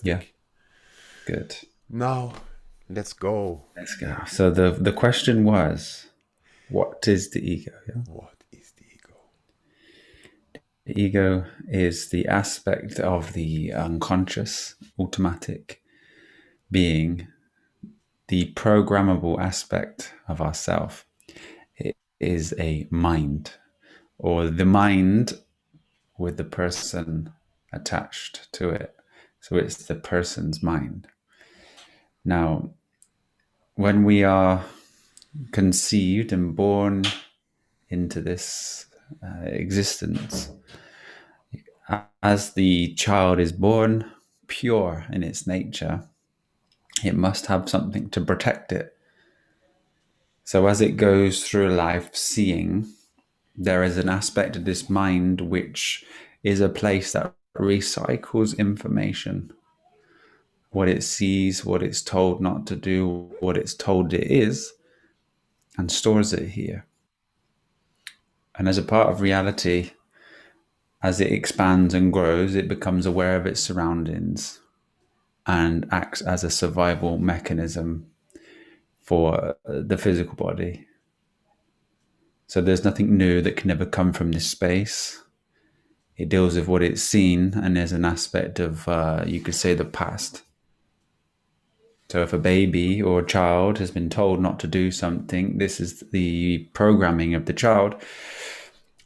Yeah, good. Now, let's go. Let's go. So the question was, what is the ego? Yeah? What is the ego? The ego is the aspect of the unconscious, automatic being, the programmable aspect of ourself. It is a mind, or the mind with the person attached to it. So it's the person's mind. Now, when we are conceived and born into this existence, as the child is born pure in its nature, it must have something to protect it. So as it goes through life seeing, there is an aspect of this mind which is a place that recycles information, what it sees, what it's told not to do, what it's told it is, and stores it here. And as a part of reality, as it expands and grows, it becomes aware of its surroundings and acts as a survival mechanism for the physical body. So there's nothing new that can ever come from this space. It deals with what it's seen, and there's an aspect of, you could say, the past. So if a baby or a child has been told not to do something, this is the programming of the child.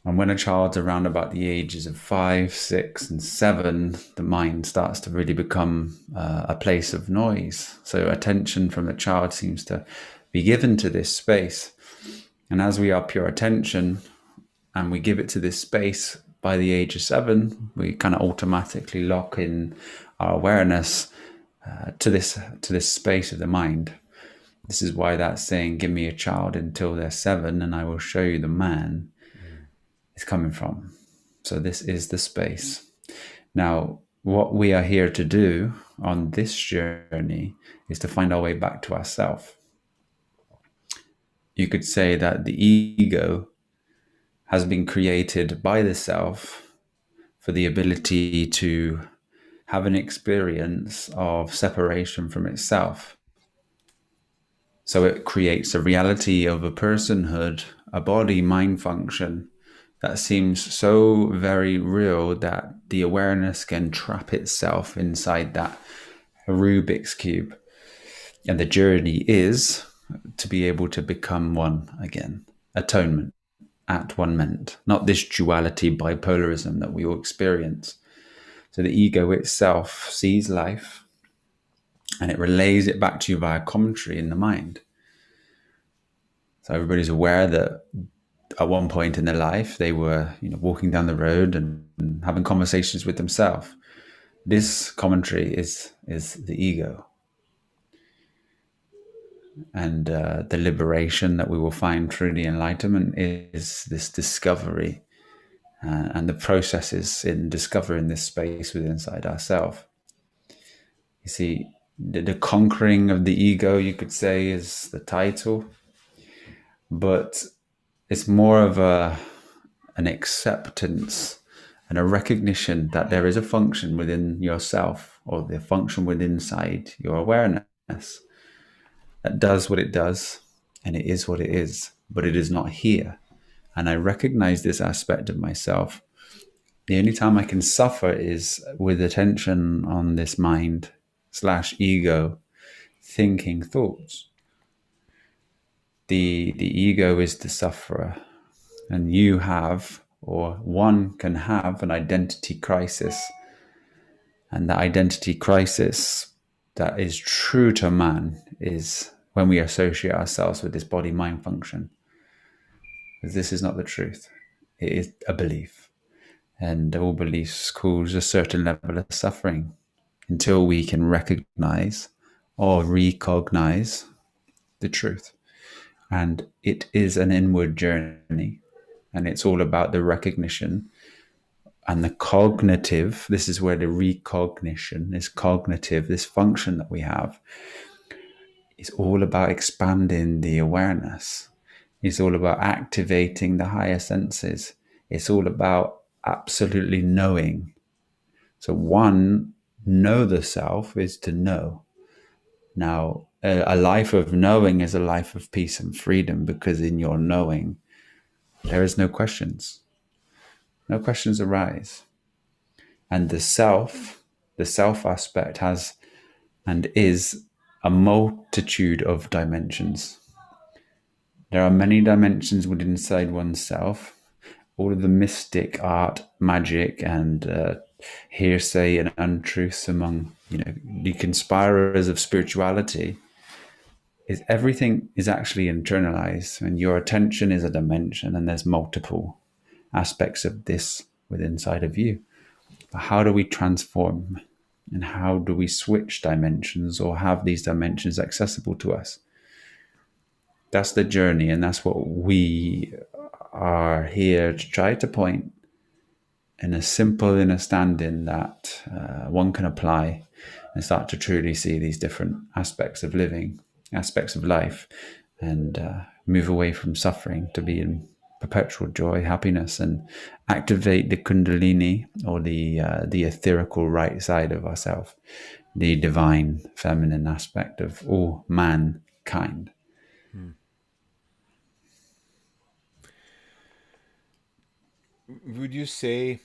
And when a child's around about the ages of 5, 6, and 7, the mind starts to really become a place of noise. So attention from the child seems to be given to this space. And as we are pure attention and we give it to this space by the age of 7, we kind of automatically lock in our awareness to this space of the mind. This is why that saying, give me a child until they're 7 and I will show you the man, Mm. is coming from. So this is the space. Now, what we are here to do on this journey is to find our way back to ourself. You could say that the ego has been created by the self for the ability to have an experience of separation from itself. So it creates a reality of a personhood, a body mind function that seems so very real that the awareness can trap itself inside that Rubik's Cube. And the journey is to be able to become one again. Atonement, at one ment, not this duality, bipolarism that we all experience. So the ego itself sees life and it relays it back to you via commentary in the mind. So everybody's aware that at one point in their life they were, walking down the road and having conversations with themselves. This commentary is the ego, and the liberation that we will find through the enlightenment is this discovery and the processes in discovering this space within inside ourselves. You see, the conquering of the ego, you could say, is the title, but it's more of an acceptance and a recognition that there is a function within yourself, or the function within inside your awareness, that does what it does and it is what it is, but it is not here. And I recognize this aspect of myself. The only time I can suffer is with attention on this mind slash ego thinking thoughts. The ego is the sufferer, and you have, or one can have, an identity crisis. And the identity crisis that is true to man is when we associate ourselves with this body mind function. Because this is not the truth, it is a belief. And all beliefs cause a certain level of suffering until we can recognize or recognize the truth. And it is an inward journey, and it's all about the recognition and the cognitive. This is where the recognition, this cognitive, this function that we have, is all about expanding the awareness. It's all about activating the higher senses. It's all about absolutely knowing. So one know the self is to know. Now, a life of knowing is a life of peace and freedom, because in your knowing, there is no questions. No questions arise. And the self aspect has and is a multitude of dimensions. There are many dimensions within inside oneself. All of the mystic art, magic, and hearsay and untruths among the conspirers of spirituality is everything is actually internalized, and your attention is a dimension, and there's multiple aspects of this within inside of you. But how do we transform, and how do we switch dimensions or have these dimensions accessible to us? That's the journey, and that's what we are here to try to point in a simple understanding that one can apply and start to truly see these different aspects of living, aspects of life, and move away from suffering to be in perpetual joy, happiness, and activate the kundalini, or the etherical right side of ourself, the divine feminine aspect of all mankind. Would you say,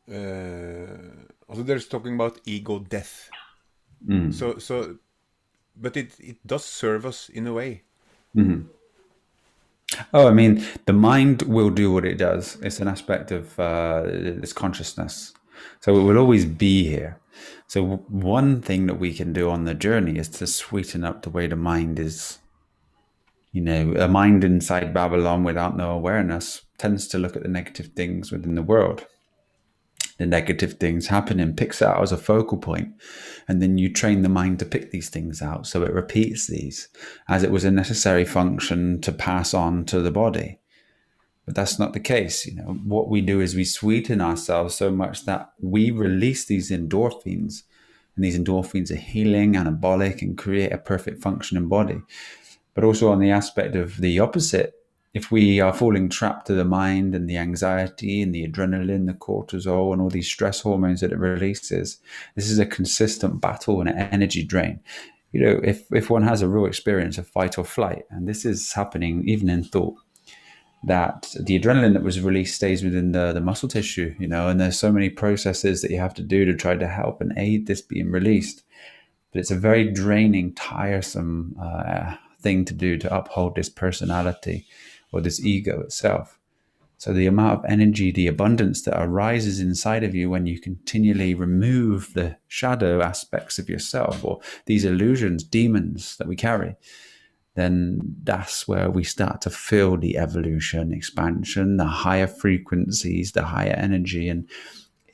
also there's talking about ego death. So, but it does serve us in a way. Oh, I mean, the mind will do what it does. It's an aspect of this consciousness. So it will always be here. So one thing that we can do on the journey is to sweeten up the way the mind is. A mind inside Babylon without no awareness tends to look at the negative things within the world. The negative things happen and picks it out as a focal point. And then you train the mind to pick these things out. So it repeats these as it was a necessary function to pass on to the body. But that's not the case. What we do is we sweeten ourselves so much that we release these endorphins. And these endorphins are healing, anabolic, and create a perfect functioning body. But also on the aspect of the opposite, if we are falling trapped to the mind and the anxiety and the adrenaline, the cortisol, and all these stress hormones that it releases, this is a consistent battle and an energy drain. If one has a real experience of fight or flight, and this is happening even in thought, that the adrenaline that was released stays within the muscle tissue, and there's so many processes that you have to do to try to help and aid this being released. But it's a very draining, tiresome thing to do to uphold this personality or this ego itself. So the amount of energy, the abundance that arises inside of you when you continually remove the shadow aspects of yourself, or these illusions, demons that we carry, then that's where we start to feel the evolution, expansion, the higher frequencies, the higher energy, and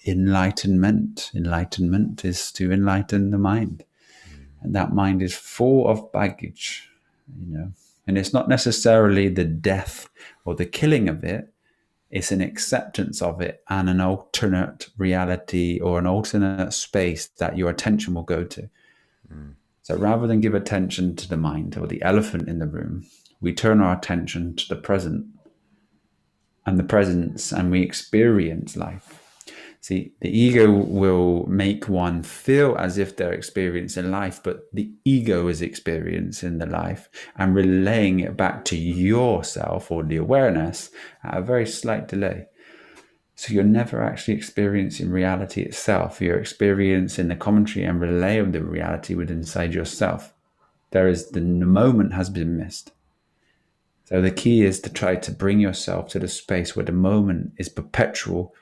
enlightenment. Enlightenment is to enlighten the mind. And that mind is full of baggage, and it's not necessarily the death or the killing of it. It's an acceptance of it and an alternate reality or an alternate space that your attention will go to. So rather than give attention to the mind or the elephant in the room, we turn our attention to the present and the presence, and we experience life. See, the ego will make one feel as if they're experiencing life, but the ego is experiencing the life and relaying it back to yourself or the awareness at a very slight delay. So you're never actually experiencing reality itself. You're experiencing the commentary and relay of the reality within inside yourself. The moment has been missed. So the key is to try to bring yourself to the space where the moment is perpetual,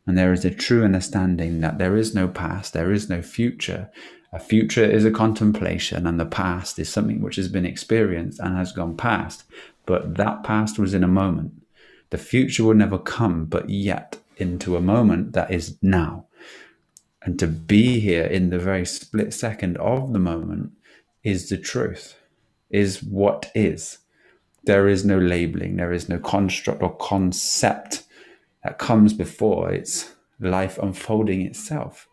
and there is a true understanding that there is no past, there is no future. A future is a contemplation, and the past is something which has been experienced and has gone past. But that past was in a moment. The future will never come, but yet into a moment that is now. And to be here in the very split second of the moment is the truth, is what is. There is no labeling, there is no construct or concept that comes before. It's life unfolding itself.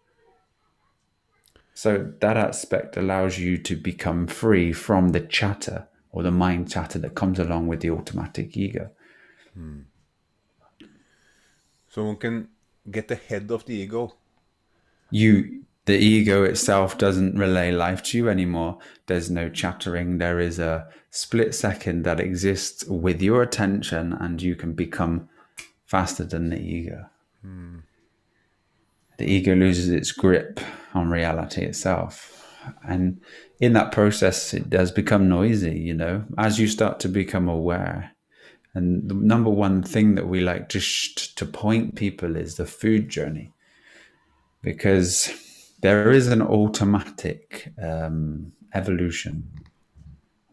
So that aspect allows you to become free from the chatter or the mind chatter that comes along with the automatic ego. So one can get ahead of the ego The ego itself doesn't relay life to you anymore. There's no chattering. There is a split second that exists with your attention, and you can become faster than the ego. Mm. The ego loses its grip on reality itself. And in that process, it does become noisy, as you start to become aware. And the number one thing that we like to point people is the food journey, because there is an automatic evolution.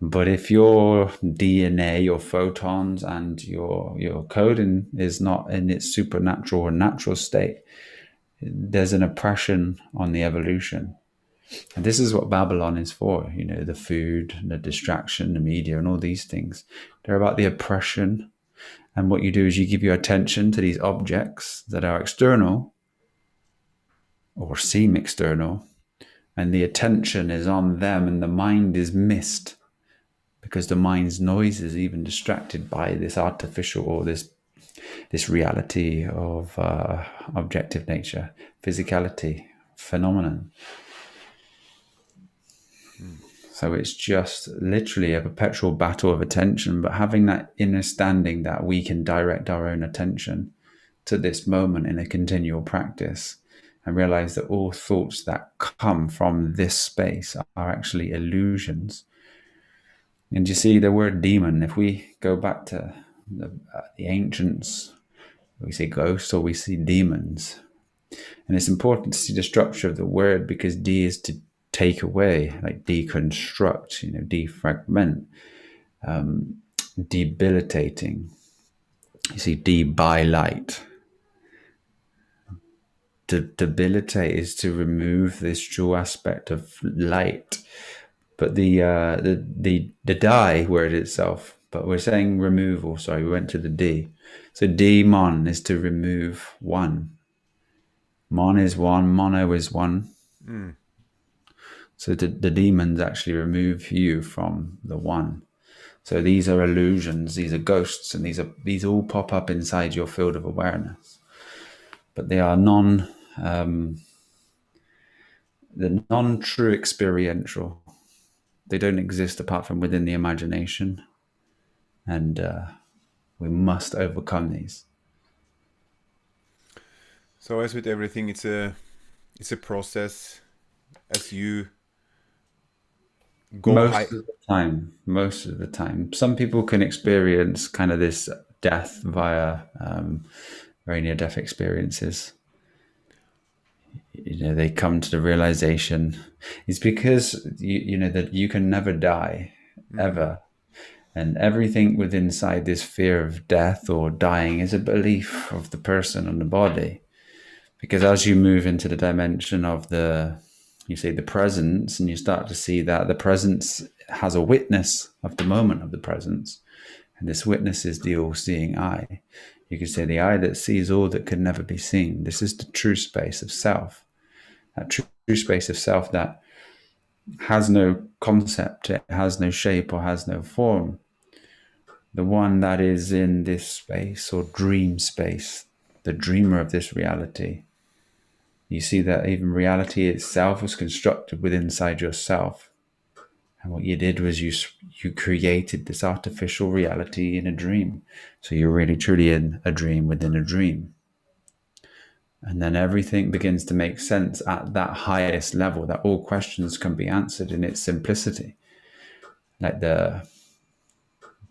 But if your DNA, your photons, and your coding is not in its supernatural or natural state, there's an oppression on the evolution. And this is what Babylon is for, the food, the distraction, the media, and all these things. They're about the oppression. And what you do is you give your attention to these objects that are external or seem external, and the attention is on them, and the mind is missed because the mind's noise is even distracted by this artificial or this reality of objective nature, physicality, phenomenon. Mm. So it's just literally a perpetual battle of attention, but having that understanding that we can direct our own attention to this moment in a continual practice, and realize that all thoughts that come from this space are actually illusions. And you see the word demon, if we go back to the ancients, we say ghosts or we see demons. And it's important to see the structure of the word, because de is to take away, like deconstruct, defragment, debilitating. You see, de by light. To debilitate is to remove this dual aspect of light. But the die word itself, but we're saying removal. Sorry, we went to the D. So demon is to remove one. Mon is one. Mono is one. Mm. So the demons actually remove you from the one. So these are illusions. These are ghosts, and these all pop up inside your field of awareness. But they are the non-true experiential. They don't exist apart from within the imagination, and we must overcome these. So as with everything, it's a process. As you go high. Most of the time, some people can experience kind of this death via very near-death experiences. They come to the realization it's because you know that you can never die, Mm. ever. And everything within inside this fear of death or dying is a belief of the person and the body. Because as you move into the dimension of you see the presence, and you start to see that the presence has a witness of the moment of the presence. And this witness is the all-seeing eye. You could say the eye that sees all that could never be seen. This is the true space of self. That true space of self that has no concept, it has no shape or has no form. The one that is in this space or dream space, the dreamer of this reality. You see that even reality itself was constructed within inside yourself. And what you did was you created this artificial reality in a dream. So you're really truly in a dream within a dream. And then everything begins to make sense at that highest level, that all questions can be answered in its simplicity. Like the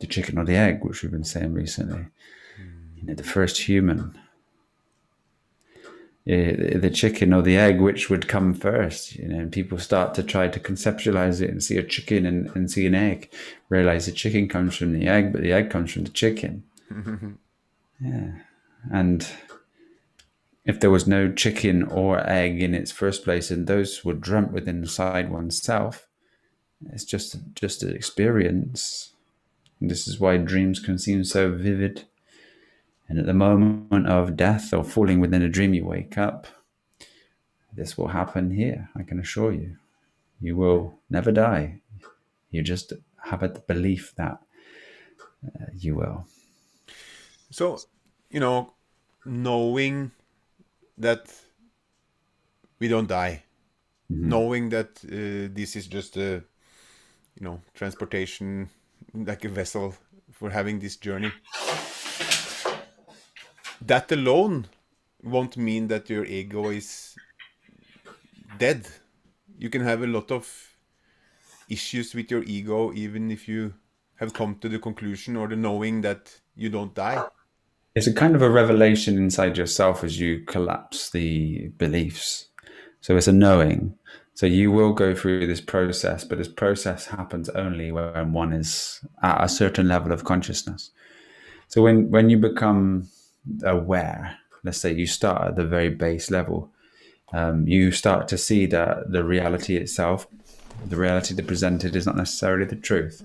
chicken or the egg, which we've been saying recently. Mm. The first human, the chicken or the egg, which would come first, and people start to try to conceptualize it and see a chicken and see an egg, realize the chicken comes from the egg, but the egg comes from the chicken. Yeah. And if there was no chicken or egg in its first place, and those were dreamt within inside oneself, it's just an experience. And this is why dreams can seem so vivid. And at the moment of death or falling within a dream, you wake up. This will happen here, I can assure you. You will never die. You just have a belief that you will. So, knowing that we don't die, knowing that this is just a, transportation, like a vessel for having this journey. That alone won't mean that your ego is dead. You can have a lot of issues with your ego even if you have come to the conclusion or the knowing that you don't die. It's a kind of a revelation inside yourself as you collapse the beliefs. So it's a knowing. So you will go through this process, but this process happens only when one is at a certain level of consciousness. So when you become aware, let's say you start at the very base level, you start to see that the reality itself, the reality that presented is not necessarily the truth.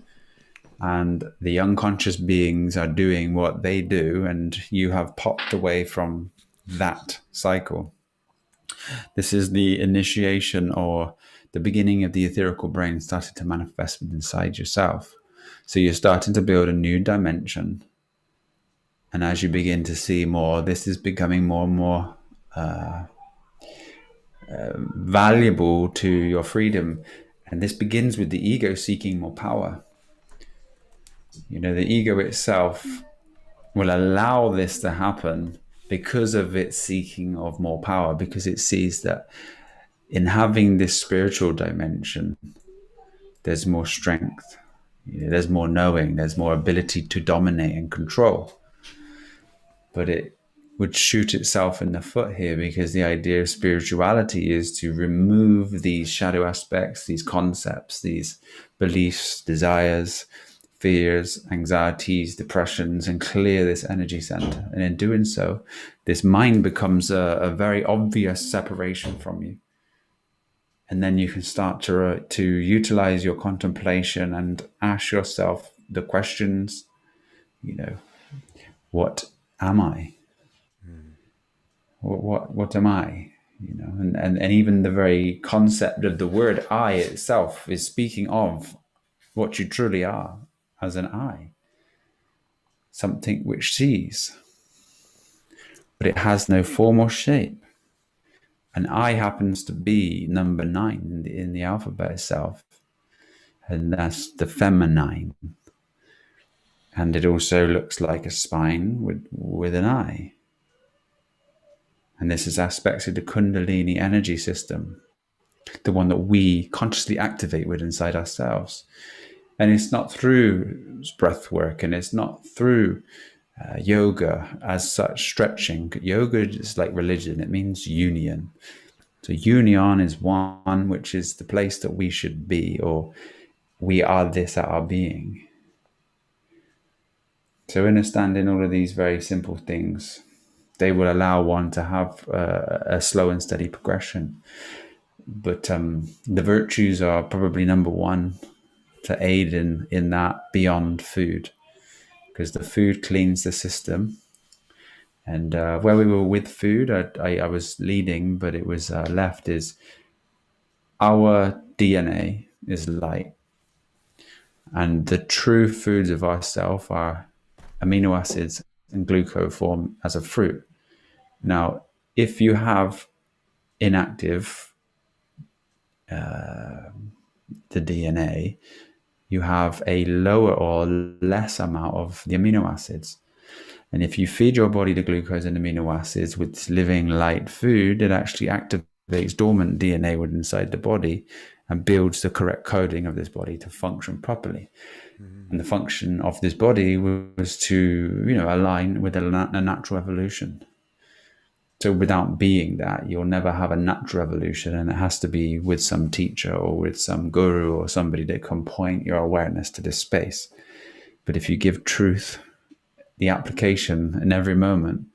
And the unconscious beings are doing what they do, and you have popped away from that cycle. This is the initiation or the beginning of the etherical brain starting to manifest inside yourself. So you're starting to build a new dimension. And as you begin to see more, this is becoming more and more valuable to your freedom. And this begins with the ego seeking more power. The ego itself will allow this to happen because of its seeking of more power, because it sees that in having this spiritual dimension, there's more strength, there's more knowing, there's more ability to dominate and control. But it would shoot itself in the foot here, because the idea of spirituality is to remove these shadow aspects, these concepts, these beliefs, desires, fears, anxieties, depressions, and clear this energy center. And in doing so, this mind becomes a very obvious separation from you. And then you can start to utilize your contemplation and ask yourself the questions, what am I? What am I? And even the very concept of the word I itself is speaking of what you truly are as an I, something which sees, but it has no form or shape. And I happens to be number 9 in the alphabet itself, and that's the feminine. And it also looks like a spine with an eye. And this is aspects of the Kundalini energy system, the one that we consciously activate with inside ourselves. And it's not through breath work, and it's not through yoga as such, stretching. Yoga is like religion. It means union. So union is one, which is the place that we should be, or we are this at our being. So understanding all of these very simple things, they will allow one to have a slow and steady progression. But the virtues are probably number 1 to aid in that beyond food, because the food cleans the system. And where we were with food, I was leading, but it was left, is our DNA is light. And the true foods of ourself are amino acids and glucose form as a fruit. Now, if you have inactive the DNA, you have a lower or less amount of the amino acids. And if you feed your body the glucose and amino acids with living light food, it actually activates dormant DNA within inside the body and builds the correct coding of this body to function properly. Mm-hmm. And the function of this body was to, align with a natural evolution. So without being that, you'll never have a natural evolution, and it has to be with some teacher or with some guru or somebody that can point your awareness to this space. But if you give truth, the application in every moment,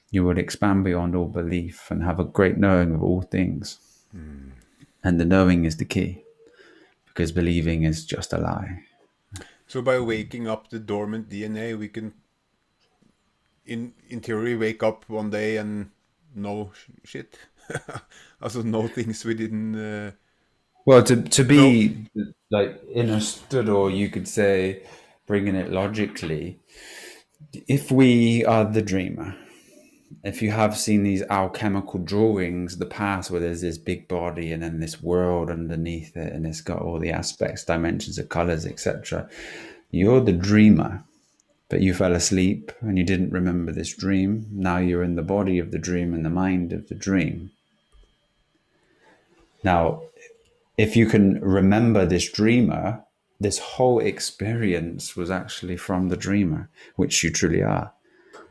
you will expand beyond all belief and have a great knowing of all things. Mm. And the knowing is the key, because believing is just a lie. So by waking up the dormant DNA, we can, in theory, wake up one day and know shit. Also know things we didn't... Well, to be like understood, or you could say, bringing it logically, if we are the dreamer, if you have seen these alchemical drawings of the past where there's this big body and then this world underneath it and it's got all the aspects, dimensions of colors, etc., you're the dreamer, but you fell asleep and you didn't remember this dream. Now you're in the body of the dream and the mind of the dream. Now, if you can remember this dreamer, this whole experience was actually from the dreamer, which you truly are.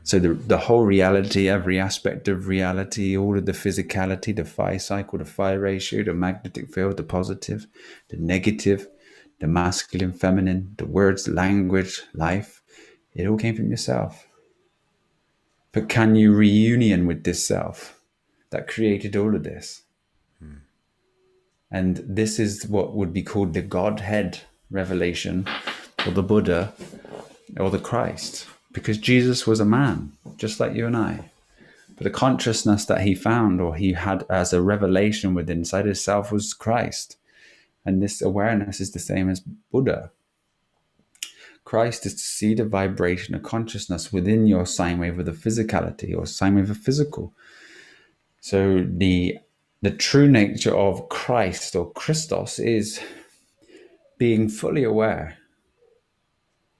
So the whole reality, every aspect of reality, all of the physicality, the phi cycle, the phi ratio, the magnetic field, the positive, the negative, the masculine, feminine, the words, language, life, it all came from yourself. But can you reunion with this self that created all of this? And this is what would be called the Godhead revelation, or the Buddha, or the Christ, because Jesus was a man, just like you and I. But the consciousness that he found, or he had as a revelation within inside himself, was Christ. And this awareness is the same as Buddha. Christ is to see the vibration of consciousness within your sine wave of the physicality, or sine wave of physical. So the true nature of Christ or Christos is being fully aware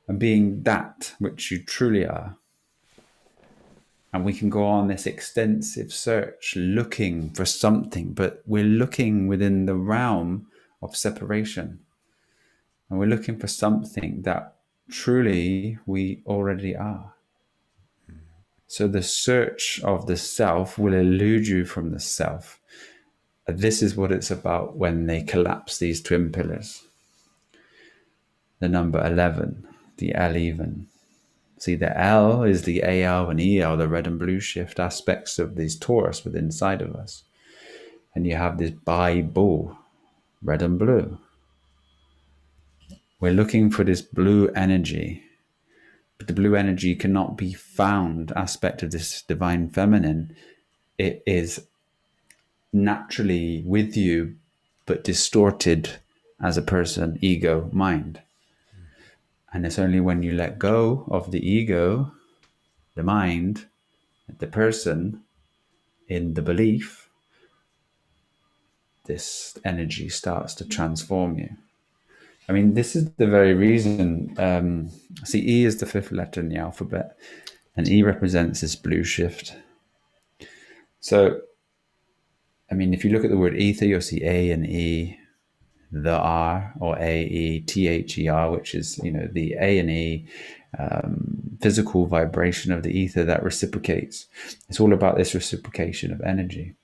and being that which you truly are. And we can go on this extensive search looking for something, but we're looking within the realm of separation. And we're looking for something that truly we already are. So the search of the self will elude you from the self. This is what it's about when they collapse these twin pillars. The number 11, the L even. See, the L is the AL and EL, the red and blue shift aspects of these Taurus within inside of us. And you have this Bible, red and blue. We're looking for this blue energy, but the blue energy cannot be found aspect of this divine feminine. It is naturally with you, but distorted as a person, ego, mind. And it's only when you let go of the ego, the mind, the person, in the belief, this energy starts to transform you. I mean, this is the very reason. See, E is the fifth letter in the alphabet, and E represents this blue shift. So, I mean, if you look at the word ether, you'll see A and E, the R, or A-E-T-H-E-R, which is, the A and E physical vibration of the ether that reciprocates. It's all about this reciprocation of energy.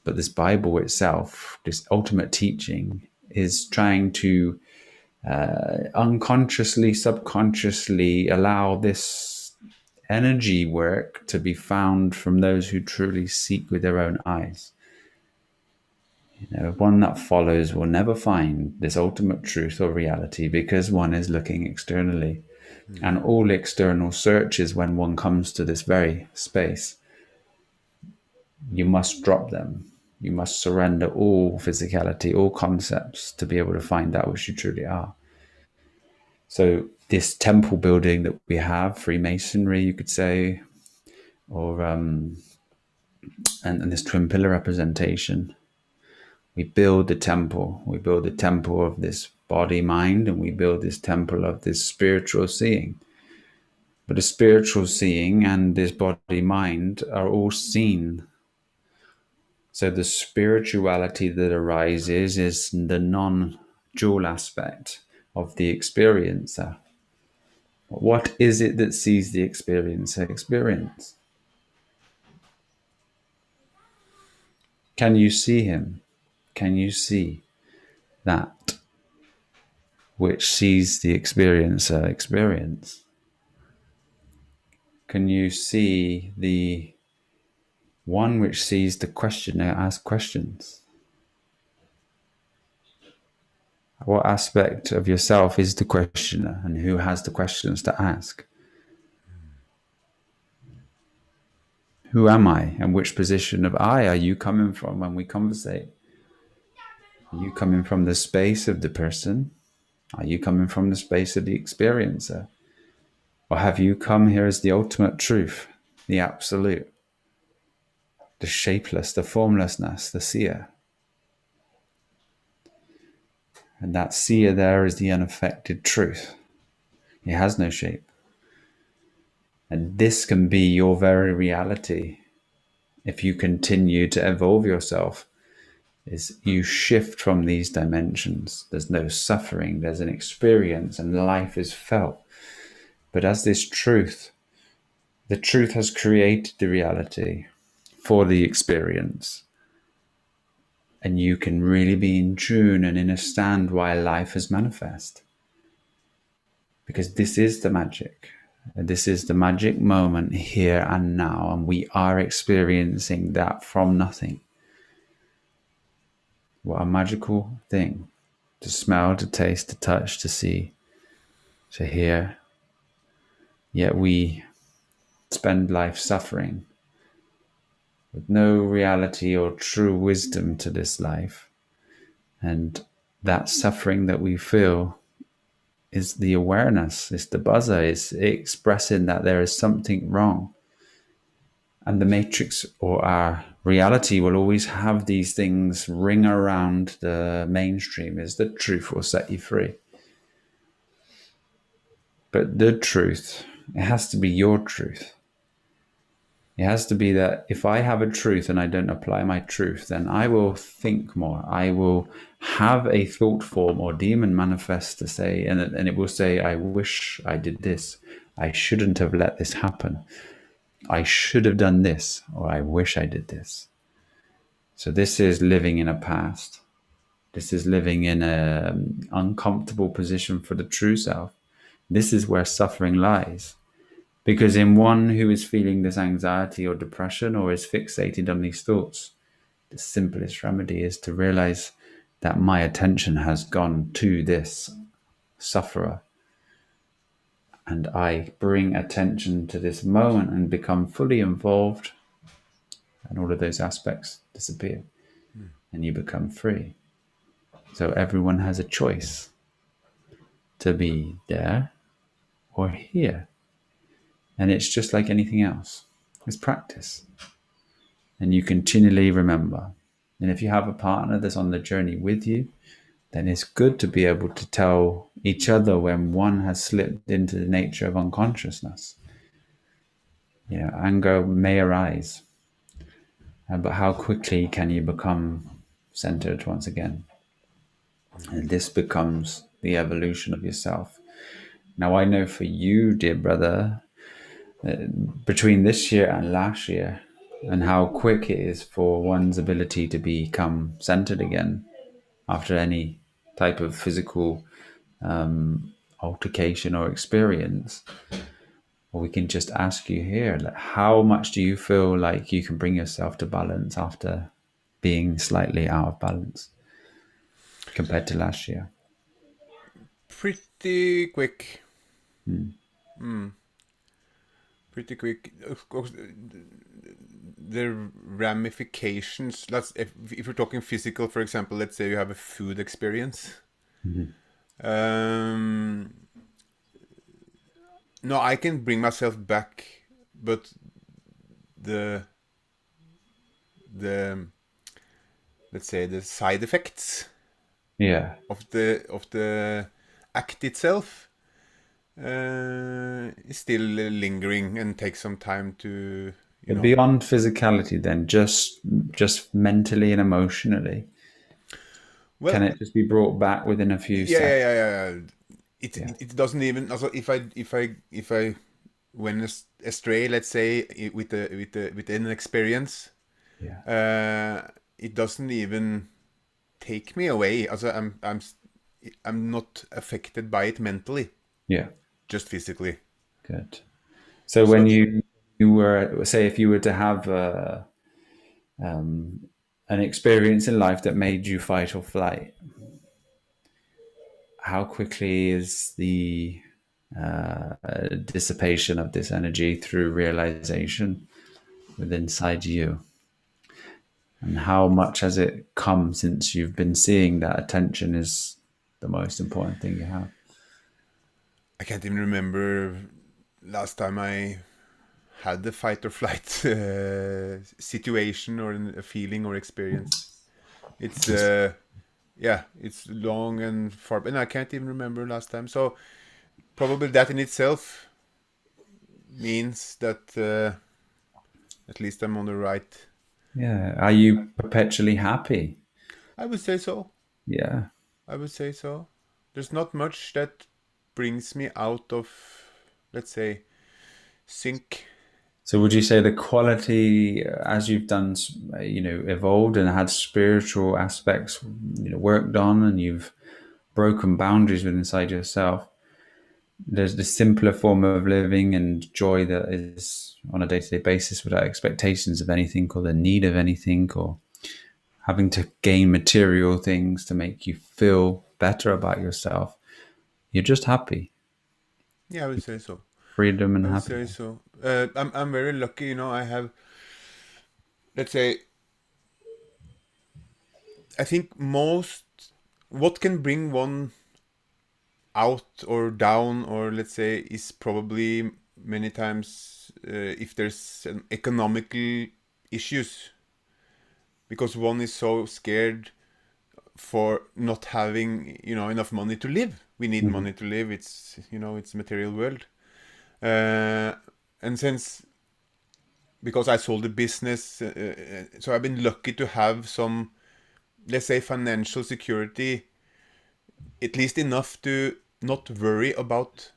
But this Bible itself, this ultimate teaching, is trying to unconsciously, subconsciously allow this energy work to be found from those who truly seek with their own eyes. One that follows will never find this ultimate truth or reality because one is looking externally. And all external searches, when one comes to this very space, you must drop them. You must surrender all physicality, all concepts to be able to find out what you truly are. So this temple building that we have, Freemasonry, you could say, or and this twin pillar representation, we build the temple. We build the temple of this body, mind, and we build this temple of this spiritual seeing. But the spiritual seeing and this body, mind are all seen. So the spirituality that arises is the non-dual aspect of the experiencer. What is it that sees the experiencer experience? Can you see him? Can you see that which sees the experiencer experience? Can you see the one which sees the questioner ask questions? What aspect of yourself is the questioner, and who has the questions to ask? Who am I, and which position of I are you coming from when we conversate? Are you coming from the space of the person? Are you coming from the space of the experiencer? Or have you come here as the ultimate truth, the absolute? the shapeless, the formlessness, the seer. And that seer there is the unaffected truth. It has no shape. And this can be your very reality if you continue to evolve yourself. Is you shift from these dimensions. There's no suffering, there's an experience, and life is felt. But as this truth, the truth has created the reality for the experience. And you can really be in tune and understand why life is manifest. Because this is the magic. This is the magic moment here and now, and we are experiencing that from nothing. What a magical thing to smell, to taste, to touch, to see, to hear. Yet we spend life suffering with no reality or true wisdom to this life. And that suffering that we feel is the awareness, is the buzzer, is expressing that there is something wrong. And the matrix or our reality will always have these things ring around the mainstream, is the truth will set you free. But the truth, it has to be your truth. It has to be that if I have a truth and I don't apply my truth, then I will think more. I will have a thought form or demon manifest to say, and it will say, I wish I did this. I shouldn't have let this happen. I should have done this, or I wish I did this. So this is living in a past. This is living in an uncomfortable position for the true self. This is where suffering lies. Because in one who is feeling this anxiety or depression or is fixated on these thoughts, the simplest remedy is to realize that my attention has gone to this sufferer. And I bring attention to this moment and become fully involved, and all of those aspects disappear and you become free. So everyone has a choice to be there or here. And it's just like anything else. It's practice. And you continually remember. And if you have a partner that's on the journey with you, then it's good to be able to tell each other when one has slipped into the nature of unconsciousness. You know, anger may arise, but how quickly can you become centered once again? And this becomes the evolution of yourself. Now, I know for you, dear brother, between this year and last year, and how quick it is for one's ability to become centered again after any type of physical altercation or experience. Or we can just ask you here, like, how much do you feel like you can bring yourself to balance after being slightly out of balance compared to last year? Pretty quick. Pretty quick. Of course, the ramifications. If you're talking physical, for example, let's say you have a food experience. No, I can bring myself back, but the let's say the side effects Yeah. of the act itself is still lingering and takes some time to But beyond physicality, then just mentally and emotionally, well, can it just be brought back within a few seconds? yeah. It doesn't even. Also, if I went astray, let's say with an experience, Yeah. it doesn't even take me away. Also, I'm not affected by it mentally, Yeah. just physically. Good. So So when you were, say, if you were to have an experience in life that made you fight or flight, how quickly is the dissipation of this energy through realization within inside you? And how much has it come since you've been seeing that attention is the most important thing you have? I can't even remember last time I had the fight or flight situation or a feeling or experience. It's yeah, it's long and far, and I can't even remember last time. So probably that in itself means that at least I'm on the right. Yeah. Are you perpetually happy? I would say so. Yeah. I would say so. There's not much that brings me out of, let's say, sync. So would you say the quality, as you've done, evolved and had spiritual aspects, worked on, and you've broken boundaries within inside yourself, there's the simpler form of living and joy that is on a day-to-day basis without expectations of anything or the need of anything or having to gain material things to make you feel better about yourself. You're just happy, Yeah, I would say so. freedom and I would say happiness. so. I'm very lucky, you know. I have, let's say, I think most what can bring one out or down, or let's say, is probably many times if there's an economical issues, because one is so scared for not having, you know, enough money to live. We need Mhm. money to live. It's, you know, it's a material world. uh, and since, because I sold the business, so I've been lucky to have some, let's say, financial security, at least enough to not worry about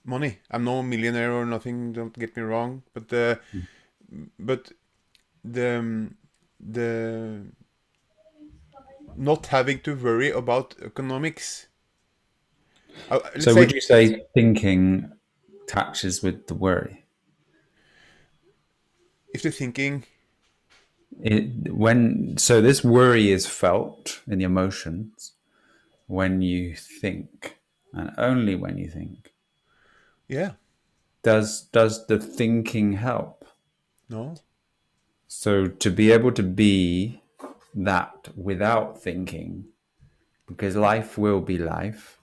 money. I'm no millionaire or nothing, don't get me wrong, but the not having to worry about economics. Let's So would say, you say thinking touches with the worry? if the thinking, So this worry is felt in the emotions when you think, and only when you think. yeah, Does the thinking help? no, So to be able to be that without thinking, because life will be life,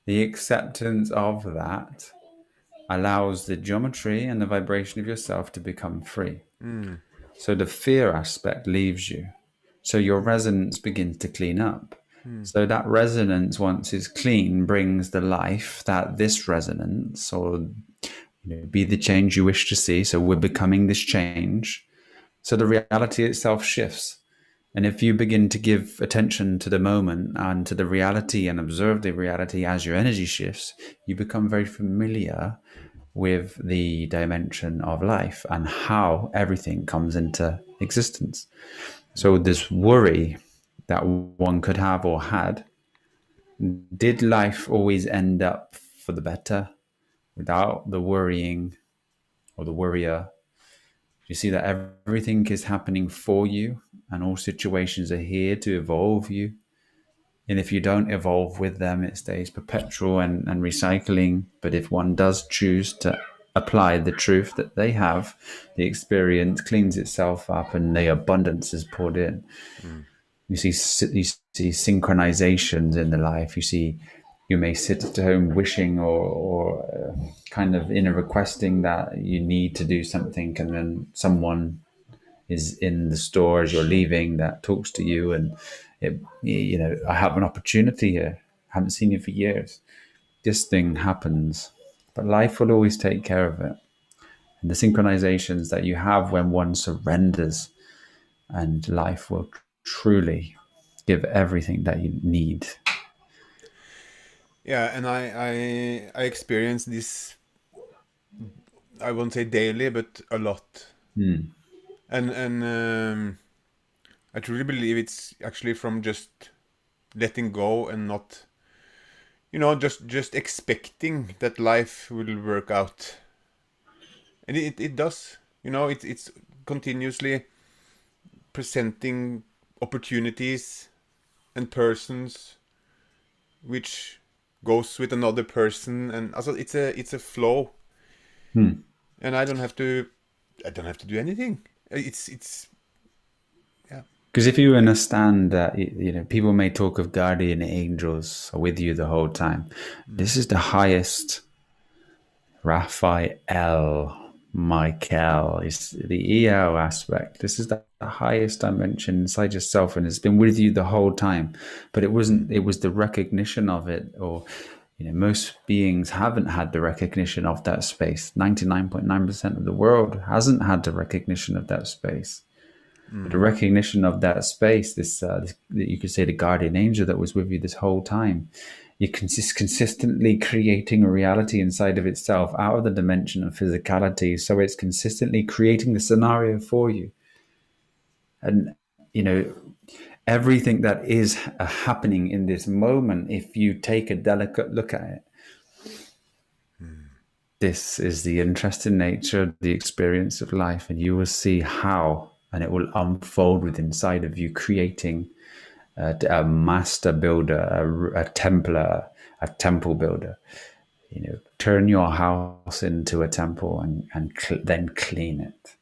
the acceptance of that allows the geometry and the vibration of yourself to become free. mm, So the fear aspect leaves you. So your resonance begins to clean up. mm, So that resonance, once it's clean, brings the life that this resonance, or be the change you wish to see. So we're becoming this change. So the reality itself shifts. And if you begin to give attention to the moment and to the reality and observe the reality as your energy shifts, you become very familiar with the dimension of life and how everything comes into existence. So, mm, this worry that one could have or had, did life always end up for the better without the worrying or the worrier? You see that everything is happening for you and all situations are here to evolve you. And if you don't evolve with them, it stays perpetual and recycling. But if one does choose to apply the truth that they have, the experience cleans itself up and the abundance is poured in. mm, You see synchronizations in the life. You may sit at home wishing or kind of inner requesting that you need to do something, and then someone is in the store as you're leaving that talks to you, and I have an opportunity here. I haven't seen you for years. This thing happens, but life will always take care of it. And the synchronizations that you have when one surrenders, and life will truly give everything that you need. yeah. And I experience this, I won't say daily, but a lot. Mm. And I truly believe it's actually from just letting go and not, you know, just expecting that life will work out, and it does. You know, it's continuously presenting opportunities and persons which goes with another person, and also it's a flow, Mm. and I don't have to do anything. It's yeah. Because if you understand that, people may talk of guardian angels with you the whole time. Mm, This is the highest Raphael. Michael is the EO aspect. This is the highest dimension inside yourself, and it's been with you the whole time. But it wasn't. It was the recognition of it, or most beings haven't had the recognition of that space. 99.9% of the world hasn't had the recognition of that space. But the recognition of that space, this you could say the guardian angel that was with you this whole time, you can just consistently creating a reality inside of itself out of the dimension of physicality. So it's consistently creating the scenario for you. And, everything that is happening in this moment, if you take a delicate look at it, this is the interesting nature of the experience of life. And you will see how, and it will unfold with inside of you, creating a master builder, a templar, a temple builder. Turn your house into a temple and then clean it.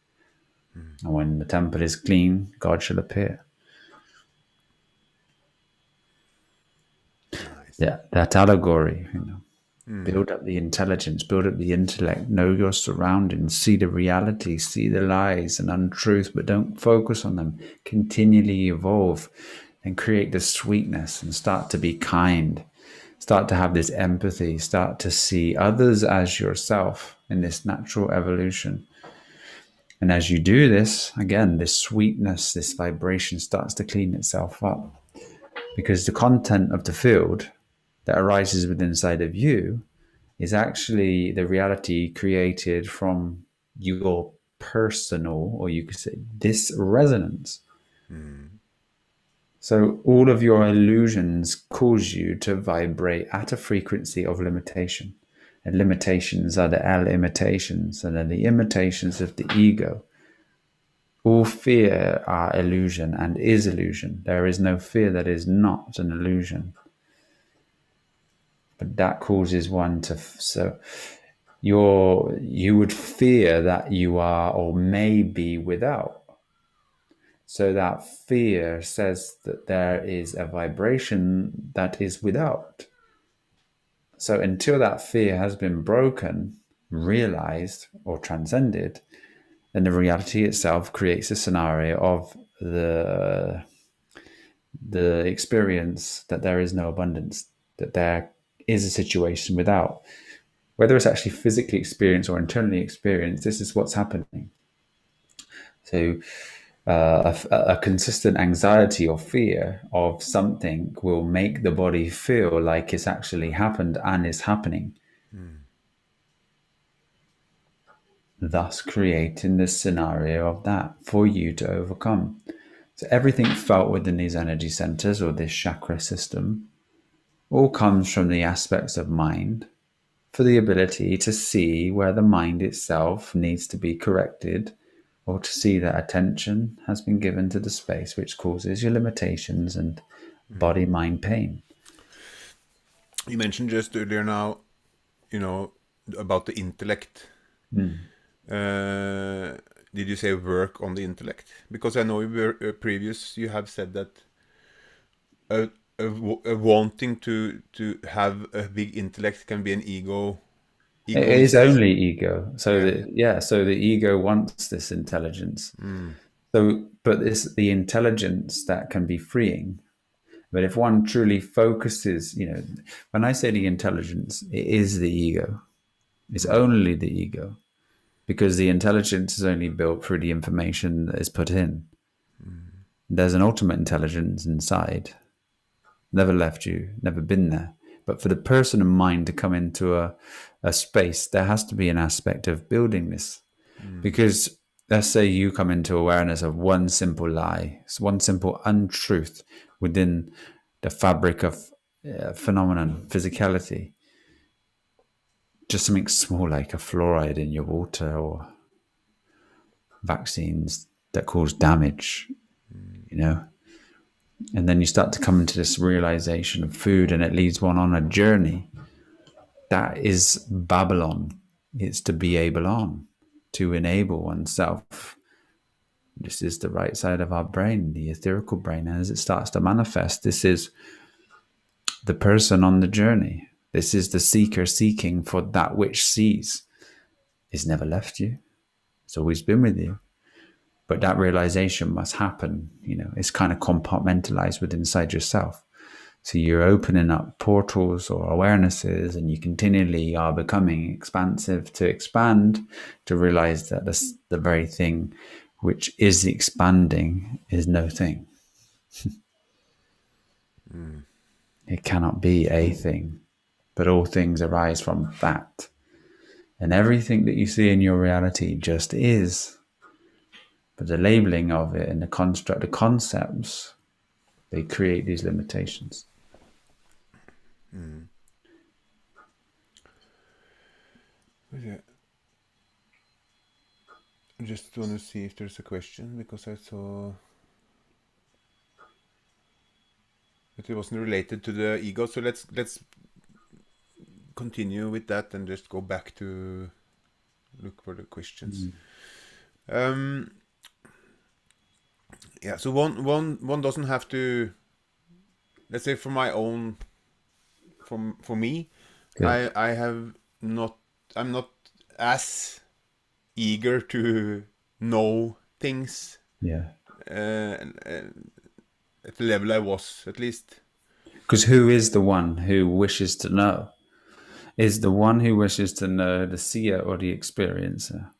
And when the temple is clean, God shall appear. Nice. Yeah, that allegory, build up the intelligence, build up the intellect, know your surroundings, see the reality, see the lies and untruth, but don't focus on them. Continually evolve and create the sweetness and start to be kind. Start to have this empathy, start to see others as yourself in this natural evolution. And as you do this, again, this sweetness, this vibration starts to clean itself up. Because the content of the field that arises within inside of you is actually the reality created from your personal, or you could say this resonance. So all of your illusions cause you to vibrate at a frequency of limitation. And limitations are the imitations, and then the imitations of the ego. All fear are illusion and is illusion. There is no fear that is not an illusion. But that causes one to... So you would fear that you are or may be without. So that fear says that there is a vibration that is without. So until that fear has been broken, realized, or transcended, then the reality itself creates a scenario of the experience that there is no abundance, that there is a situation without. Whether it's actually physically experienced or internally experienced, this is what's happening. So a consistent anxiety or fear of something will make the body feel like it's actually happened and is happening. Thus creating this scenario of that for you to overcome. So everything felt within these energy centers or this chakra system all comes from the aspects of mind, for the ability to see where the mind itself needs to be corrected, or to see that attention has been given to the space which causes your limitations and body-mind pain. You mentioned just earlier now, about the intellect. Did you say work on the intellect? Because I know you have said that wanting to have a big intellect can be an It is egoist. only ego. So the ego wants this intelligence. So, but it's the intelligence that can be freeing. But if one truly focuses, when I say the intelligence, it is the ego. It's only the ego, because the intelligence is only built through the information that is put in. There's an ultimate intelligence inside, never left you, never been there. But for the person and mind to come into a space, there has to be an aspect of building this. Because let's say you come into awareness of one simple lie, one simple untruth within the fabric of phenomenon, physicality. Just something small like a fluoride in your water, or vaccines that cause damage, And then you start to come into this realization of food, and it leads one on a journey. That is Babylon. It's to be able on, to enable oneself. This is the right side of our brain, the etherical brain. And as it starts to manifest, this is the person on the journey. This is the seeker seeking for that which sees. It's never left you. It's always been with you. But that realization must happen. It's kind of compartmentalized within inside yourself. So you're opening up portals or awarenesses, and you continually are becoming expansive to expand, to realize that the very thing which is expanding is no thing. It cannot be a thing, but all things arise from that. And everything that you see in your reality just is. But the labeling of it and the construct, the concepts, they create these limitations. Yeah. I just want to see if there's a question, because I saw that it wasn't related to the ego. So let's continue with that and just go back to look for the questions. Yeah. So one doesn't have to. Let's say for my own, for me, Good. I have not. I'm not as eager to know things Yeah. at the level I was, at least. Because who is the one who wishes to know? Is the one who wishes to know the seer or the experiencer?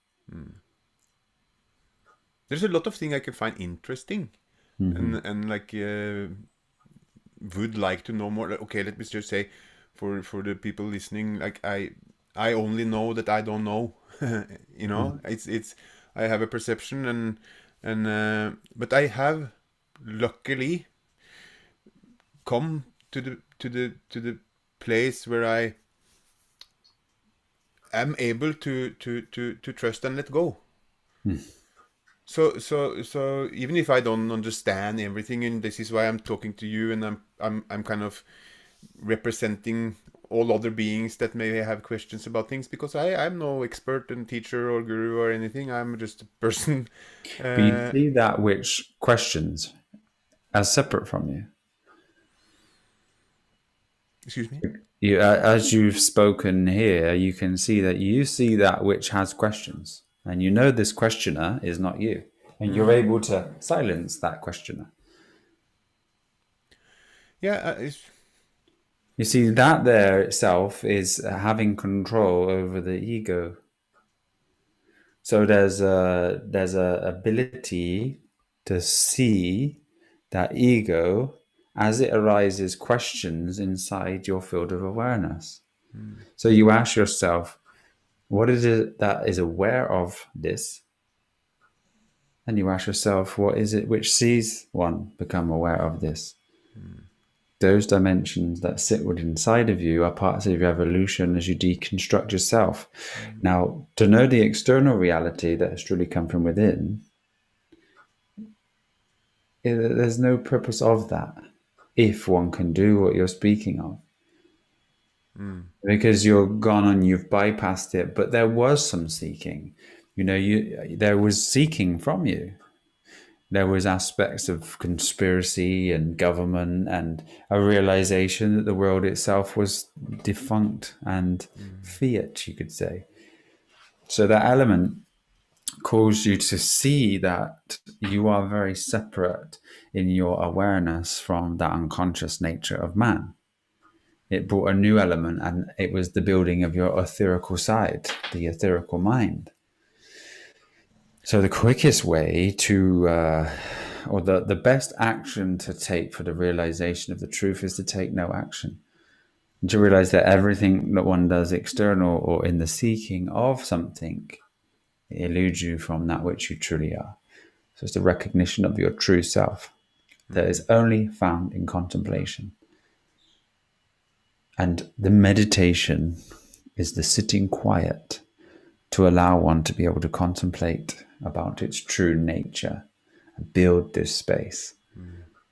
There's a lot of things I can find interesting, and like would like to know more. Okay, let me just say, for the people listening, like I only know that I don't know. It's I have a perception, and but I have luckily come to the place where I am able to trust and let go. So even if I don't understand everything, and this is why I'm talking to you, and I'm kind of representing all other beings that may have questions about things, because I'm no expert and teacher or guru or anything. I'm just a person. But you Uh, see that which questions as separate from you. Excuse me. As you've spoken here, you can see that you see that which has questions. And you know this questioner is not you. And you're able to silence that questioner. Yeah, You see, that there itself is having control over the ego. So there's a ability to see that ego as it arises questions inside your field of awareness. So you ask yourself, what is it that is aware of this? And you ask yourself, what is it which sees one become aware of this? Those dimensions that sit within inside of you are parts of your evolution as you deconstruct yourself. Now, to know the external reality that has truly come from within, there's no purpose of that if one can do what you're speaking of. Because you're gone and you've bypassed it, but there was some seeking. There was seeking from you. There was aspects of conspiracy and government and a realization that the world itself was defunct and fiat, you could say. So that element caused you to see that you are very separate in your awareness from that unconscious nature of man. It brought a new element, and it was the building of your etherical side, the etherical mind. So the quickest way to or the best action to take for the realization of the truth is to take no action. And to realize that everything that one does external or in the seeking of something eludes you from that which you truly are. So it's the recognition of your true self that is only found in contemplation. And the meditation is the sitting quiet to allow one to be able to contemplate about its true nature and build this space.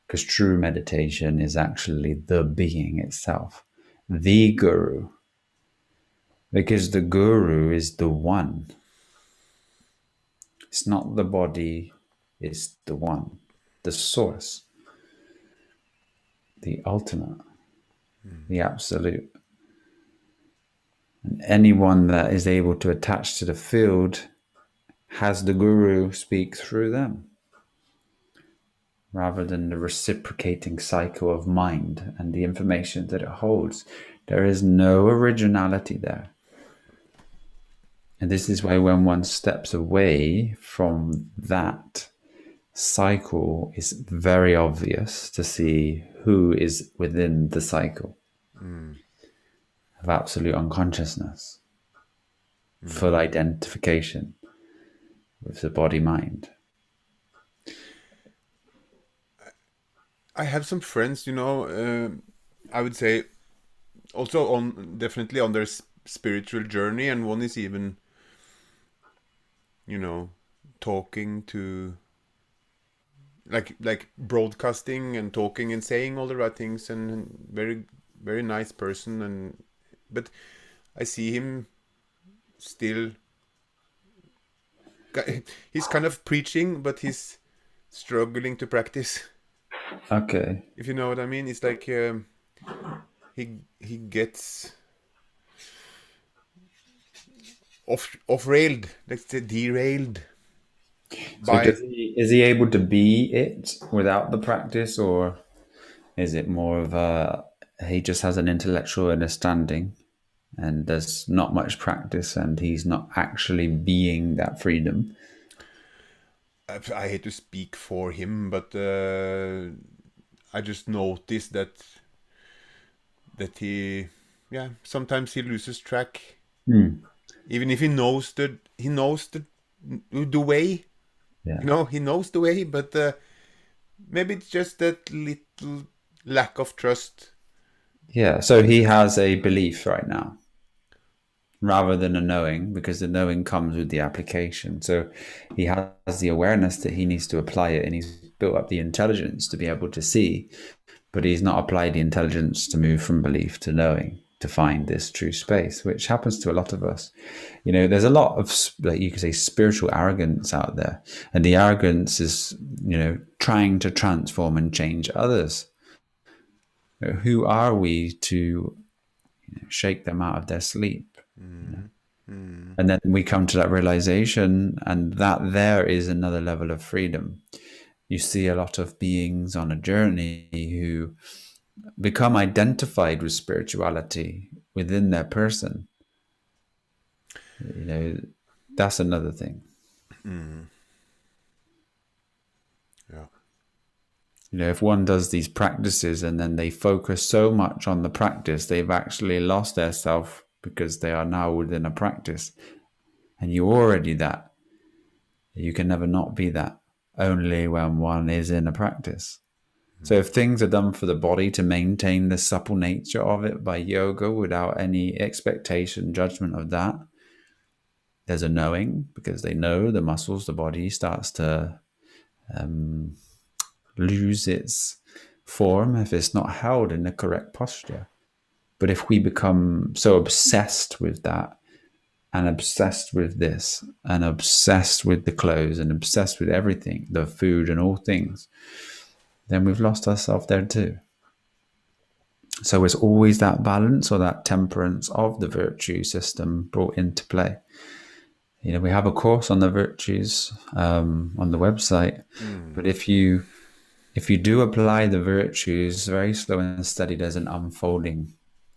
Because true meditation is actually the being itself, the guru. Because the guru is the one. It's not the body, it's the one, the source, the ultimate, the absolute. And anyone that is able to attach to the field has the guru speak through them rather than the reciprocating cycle of mind and the information that it holds. There is no originality there. And this is why when one steps away from that cycle, it's very obvious to see who is within the cycle Mm. of absolute unconsciousness, full Mm. identification with the body mind. I have some friends, I would say also on definitely on their spiritual journey, and one is even, you know, talking to like broadcasting and talking and saying all the right things, and very very nice person, and but I see him still. He's kind of preaching, but he's struggling to practice. Okay. If you know what I mean, it's like he gets off railed, let's say derailed So by. is he able to be it without the practice, or is it more of a he just has an intellectual understanding and there's not much practice and he's not actually being that freedom? I hate to speak for him, but I just noticed that yeah, sometimes he loses track, Hmm. even if he knows the way, Yeah. he knows the way, but maybe it's just that little lack of trust. Yeah. So he has a belief right now rather than a knowing, because the knowing comes with the application. So he has the awareness that he needs to apply it and he's built up the intelligence to be able to see, but he's not applied the intelligence to move from belief to knowing, to find this true space, which happens to a lot of us. There's a lot of, like you could say, spiritual arrogance out there, and the arrogance is, trying to transform and change others. Who are we to shake them out of their sleep? Mm. Mm. And then we come to that realization, and that there is another level of freedom. You see a lot of beings on a journey who become identified with spirituality within their person. You know, that's another thing. Mm. Yeah. If one does these practices and then they focus so much on the practice, they've actually lost their self because they are now within a practice. And you're already that. You can never not be that, only when one is in a practice. So if things are done for the body to maintain the supple nature of it by yoga without any expectation, judgment of that, there's a knowing, because they know the muscles, the body starts to lose its form if it's not held in the correct posture. But if we become so obsessed with that, and obsessed with this, and obsessed with the clothes, and obsessed with everything, the food and all things, then we've lost ourselves there too. So it's always that balance or that temperance of the virtue system brought into play. We have a course on the virtues on the website, but Mm. if you do apply the virtues very slow and steady, there's an unfolding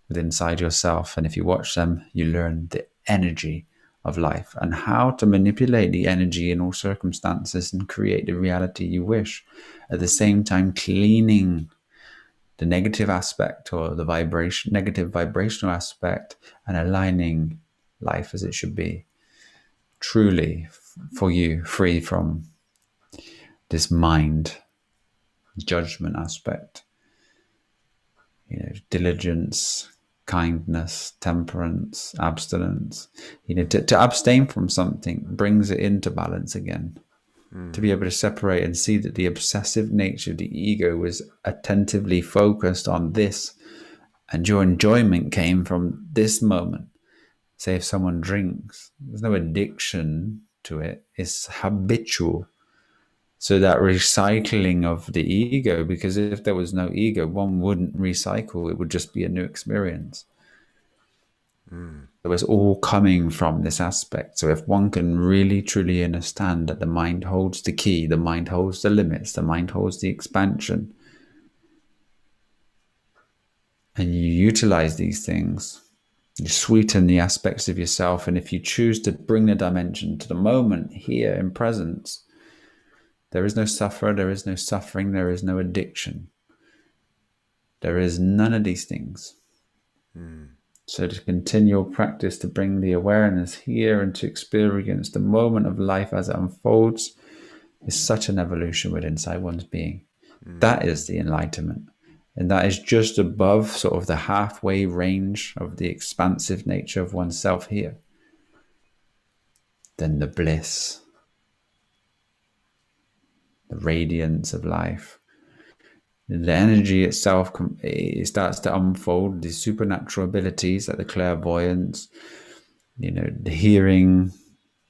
within inside yourself, and if you watch them, you learn the energy of life and how to manipulate the energy in all circumstances and create the reality you wish, at the same time cleaning the negative aspect or the negative vibrational aspect, and aligning life as it should be, truly for you, free from this mind judgment aspect. Diligence, kindness, temperance, abstinence. To abstain from something brings it into balance again. To be Mm. able to separate and see that the obsessive nature of the ego was attentively focused on this, and your enjoyment came from this moment. Say if someone drinks, there's no addiction to it, it's habitual. So that recycling of the ego, because if there was no ego, one wouldn't recycle, it would just be a new experience. So it's all coming from this aspect. So if one can really truly understand that the mind holds the key, the mind holds the limits, the mind holds the expansion, and you utilize these things, you sweeten the aspects of yourself. And if you choose to bring the dimension to the moment here in presence, there is no sufferer, there is no suffering, there is no addiction. There is none of these things. So to continual practice to bring the awareness here and to experience the moment of life as it unfolds is such an evolution within inside one's being. That is the enlightenment. And that is just above sort of the halfway range of the expansive nature of oneself here. Then the bliss, the radiance of life. The energy itself, it starts to unfold these supernatural abilities like the clairvoyance, the hearing,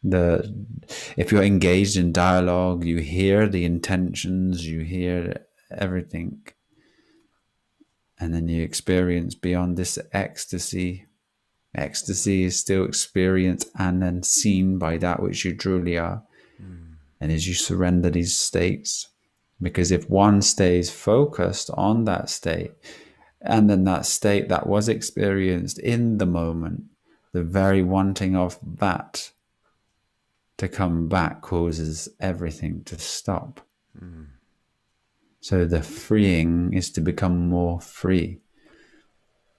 if you're engaged in dialogue, you hear the intentions, you hear everything, and then you experience beyond this ecstasy. Ecstasy is still experienced and then seen by that which you truly are. And as you surrender these states, because if one stays focused on that state, and then that state that was experienced in the moment, the very wanting of that to come back causes everything to stop. So the freeing is to become more free.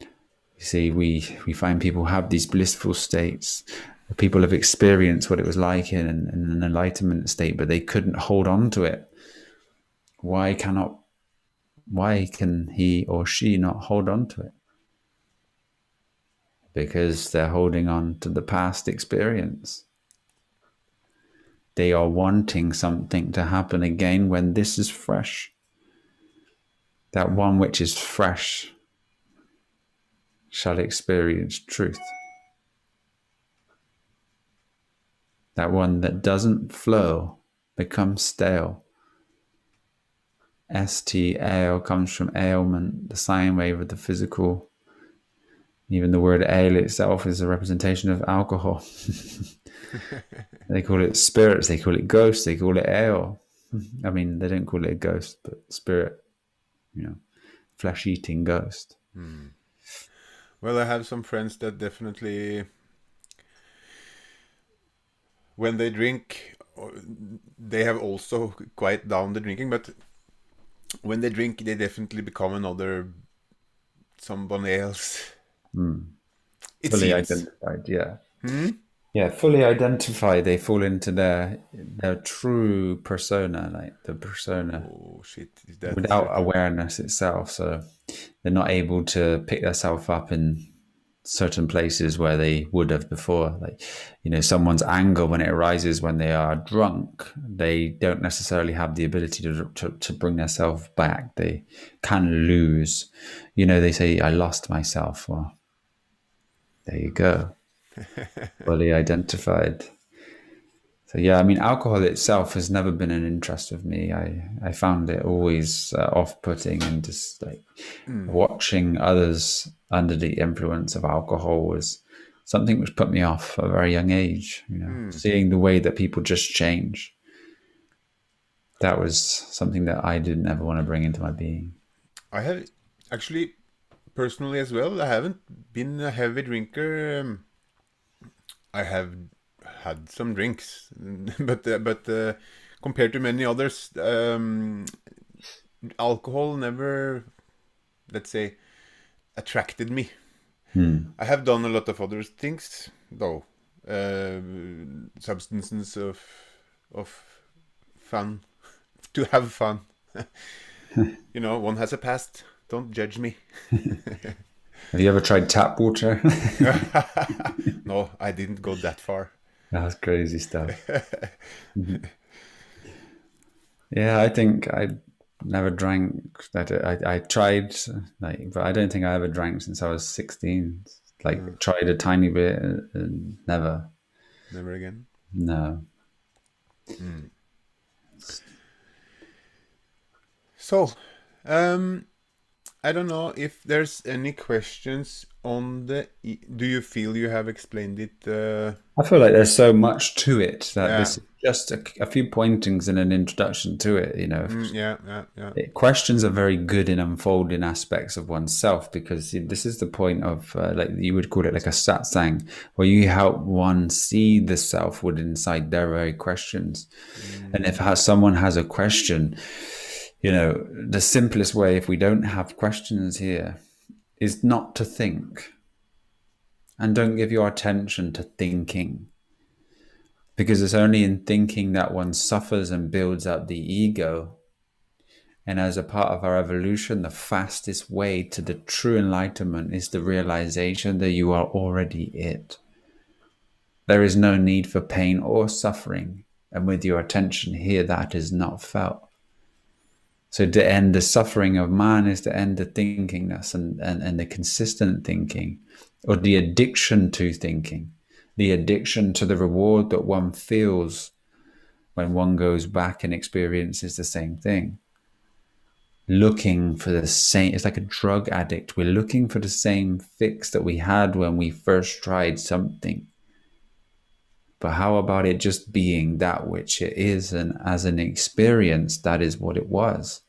You see, we find people have these blissful states. People have experienced what it was like in an enlightenment state, but they couldn't hold on to it. Why can he or she not hold on to it? Because they're holding on to the past experience. They are wanting something to happen again when this is fresh. That one which is fresh shall experience truth. That one that doesn't flow becomes stale. ST-ale comes from ailment, the sine wave of the physical. Even the word ale itself is a representation of alcohol. They call it spirits, they call it ghosts, they call it ale. I mean, they don't call it a ghost, but spirit, flesh-eating ghost. Well, I have some friends that definitely, when they drink, they have also quiet down the drinking, but when they drink, they definitely become someone else. It Fully seems. identified, yeah. Yeah, fully identified. They fall into their true persona, like the persona, Oh shit! Is that without awareness itself. So they're not able to pick themselves up in certain places where they would have before. Like, someone's anger when it arises when they are drunk, they don't necessarily have the ability to bring themselves back. They can lose. They say, I lost myself. Well, there you go. Fully identified. So yeah, I mean, alcohol itself has never been an interest of me. I found it always off-putting, and just like watching others under the influence of alcohol was something which put me off at a very young age. Seeing the way that people just change, that was something that I didn't ever want to bring into my being. I have actually personally as well. I haven't been a heavy drinker. I have had some drinks, but compared to many others, alcohol never, let's say, attracted me. I have done a lot of other things though, substances of fun, to have fun. One has a past. Don't judge me. Have you ever tried tap water? No, I didn't go that far. That's crazy stuff. Yeah, I think I never drank. I tried, like, but I don't think I ever drank since I was 16. Like, tried a tiny bit and never. Never again. No. So, um, I don't know if there's any questions on the. Do you feel you have explained it? I feel like there's so much to it that Yeah. this is just a few pointings and an introduction to it. Yeah. Yeah. Yeah. Questions are very good in unfolding aspects of oneself, because this is the point of like you would call it like a satsang, where you help one see the self within inside their very questions. And if someone has a question, the simplest way, if we don't have questions here, is not to think, and don't give your attention to thinking, because it's only in thinking that one suffers and builds up the ego. And as a part of our evolution, the fastest way to the true enlightenment is the realization that you are already it. There is no need for pain or suffering. And with your attention here, that is not felt. So to end the suffering of man is to end the thinkingness and the consistent thinking, or the addiction to thinking, the addiction to the reward that one feels when one goes back and experiences the same thing. Looking for the same, it's like a drug addict. We're looking for the same fix that we had when we first tried something. But how about it just being that which it is, and as an experience, that is what it was.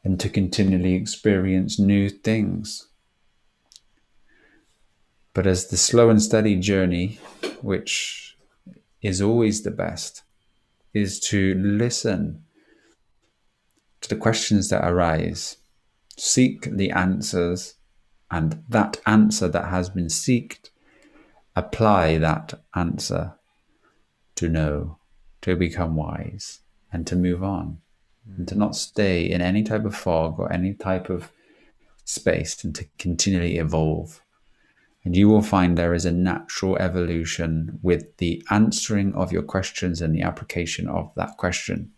And to continually experience new things. But as the slow and steady journey, which is always the best, is to listen to the questions that arise, seek the answers, and that answer that has been sought, apply that answer to know, to become wise, and to move on, and to not stay in any type of fog or any type of space, and to continually evolve. And you will find there is a natural evolution with the answering of your questions and the application of that question.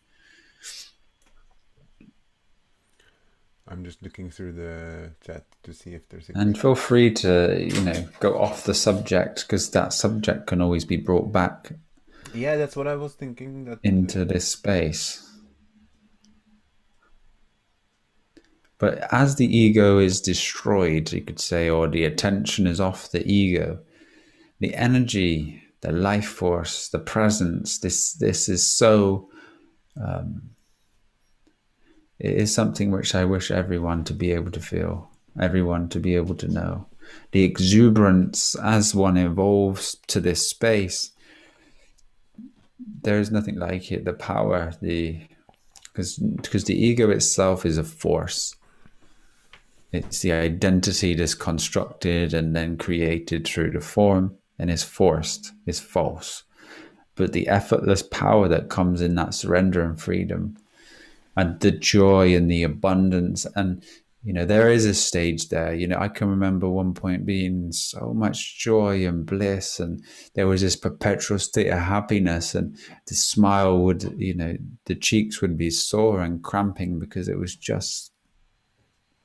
I'm just looking through the chat to see if there's a And question. feel free to, go off the subject, because that subject can always be brought back Yeah, that's what I was thinking. That into this space. But as the ego is destroyed, you could say, or the attention is off the ego, the energy, the life force, the presence, this is so, it is something which I wish everyone to be able to feel, everyone to be able to know. The exuberance as one evolves to this space, there is nothing like it. The power, because the ego itself is a force. It's the identity that's constructed and then created through the form, and is forced, is false. But the effortless power that comes in that surrender and freedom, and the joy and the abundance, and there is a stage there. I can remember one point being so much joy and bliss, and there was this perpetual state of happiness, and the smile would, the cheeks would be sore and cramping, because it was just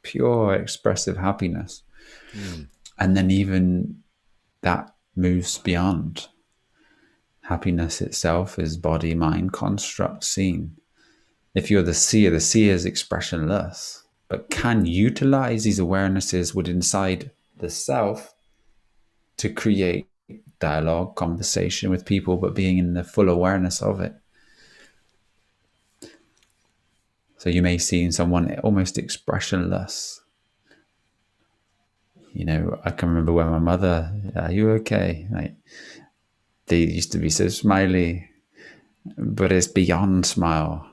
pure expressive happiness. And then even that moves beyond. Happiness itself is body, mind, construct, seen. If you're the seer is expressionless, but can utilize these awarenesses within inside the self to create dialogue, conversation with people, but being in the full awareness of it. So you may see in someone almost expressionless. I can remember when my mother, "Are you okay?" Like, they used to be so smiley, but it's beyond smile.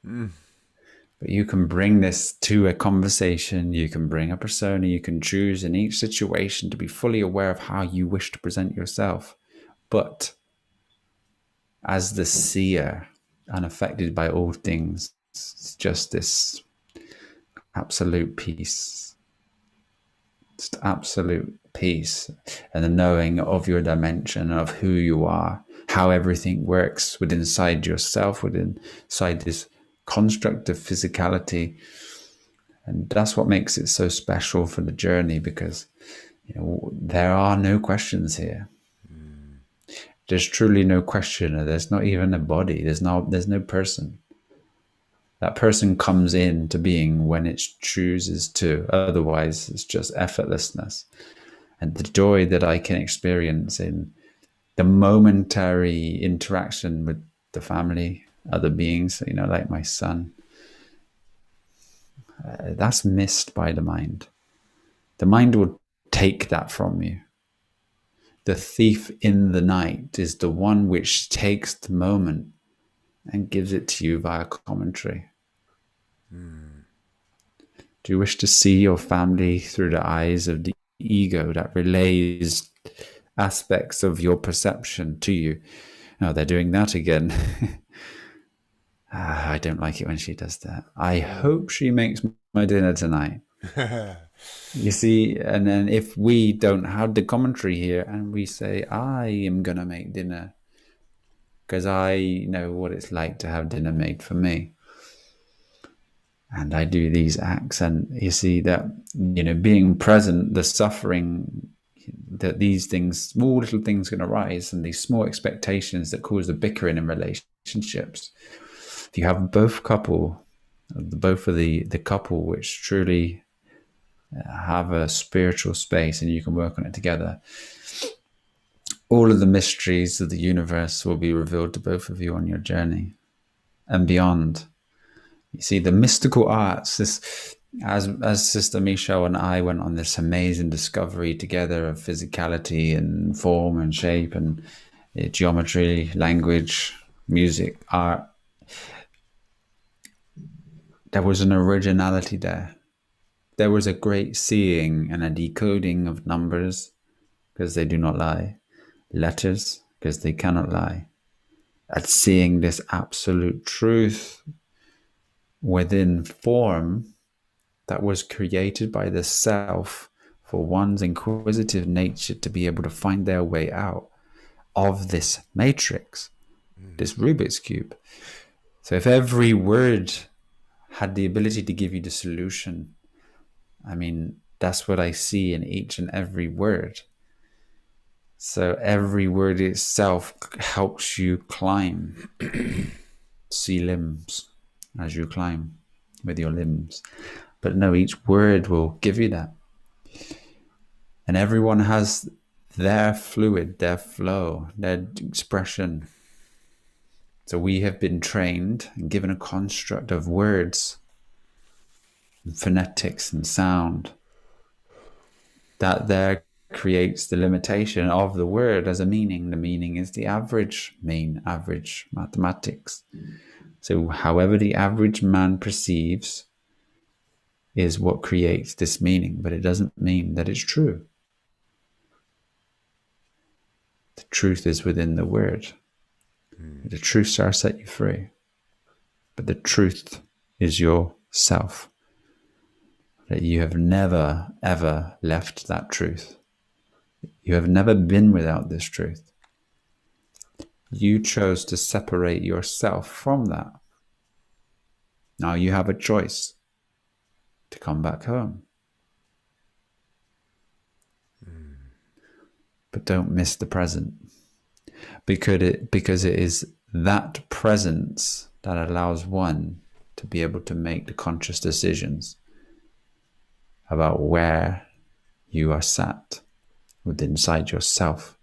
But you can bring this to a conversation, you can bring a persona, you can choose in each situation to be fully aware of how you wish to present yourself. But as the seer, unaffected by all things, it's just this absolute peace. Just absolute peace, and the knowing of your dimension, of who you are, how everything works within inside yourself, within inside this construct of physicality. And that's what makes it so special for the journey, because there are no questions here. There's truly no questioner. There's not even a body. There's no person. That person comes into being when it chooses to. Otherwise, it's just effortlessness. And the joy that I can experience in the momentary interaction with the family, other beings, like my son, that's missed by the mind. The mind will take that from you. The thief in the night is the one which takes the moment and gives it to you via commentary. Do you wish to see your family through the eyes of the ego that relays aspects of your perception to you? Oh, they're doing that again. I don't like it when she does that. I hope she makes my dinner tonight. You see, and then if we don't have the commentary here and we say, I am going to make dinner because I know what it's like to have dinner made for me. And I do these acts, and you see that, being present, the suffering, that these things, small little things can arise, and these small expectations that cause the bickering in relationships. If you have both of the couple which truly have a spiritual space and you can work on it together, all of the mysteries of the universe will be revealed to both of you on your journey and beyond. You see, the mystical arts, as Sister Michelle and I went on this amazing discovery together of physicality and form and shape and geometry, language, music, art, there was an originality there. There was a great seeing and a decoding of numbers, because they do not lie, letters, because they cannot lie, at seeing this absolute truth within form that was created by the self for one's inquisitive nature to be able to find their way out of this matrix, this Rubik's Cube. So if every word had the ability to give you the solution, I mean, that's what I see in each and every word. So every word itself helps you climb, see limbs as you climb with your limbs. But no, each word will give you that. And everyone has their fluid, their flow, their expression. So we have been trained and given a construct of words, and phonetics and sound, that there creates the limitation of the word as a meaning. The meaning is the average, mean, average, mathematics. So however the average man perceives is what creates this meaning, but it doesn't mean that it's true. The truth is within the word. The truth shall set you free. But the truth is yourself. That you have never, ever left that truth. You have never been without this truth. You chose to separate yourself from that. Now you have a choice to come back home. But don't miss the present. Because it is that presence that allows one to be able to make the conscious decisions about where you are sat within inside yourself.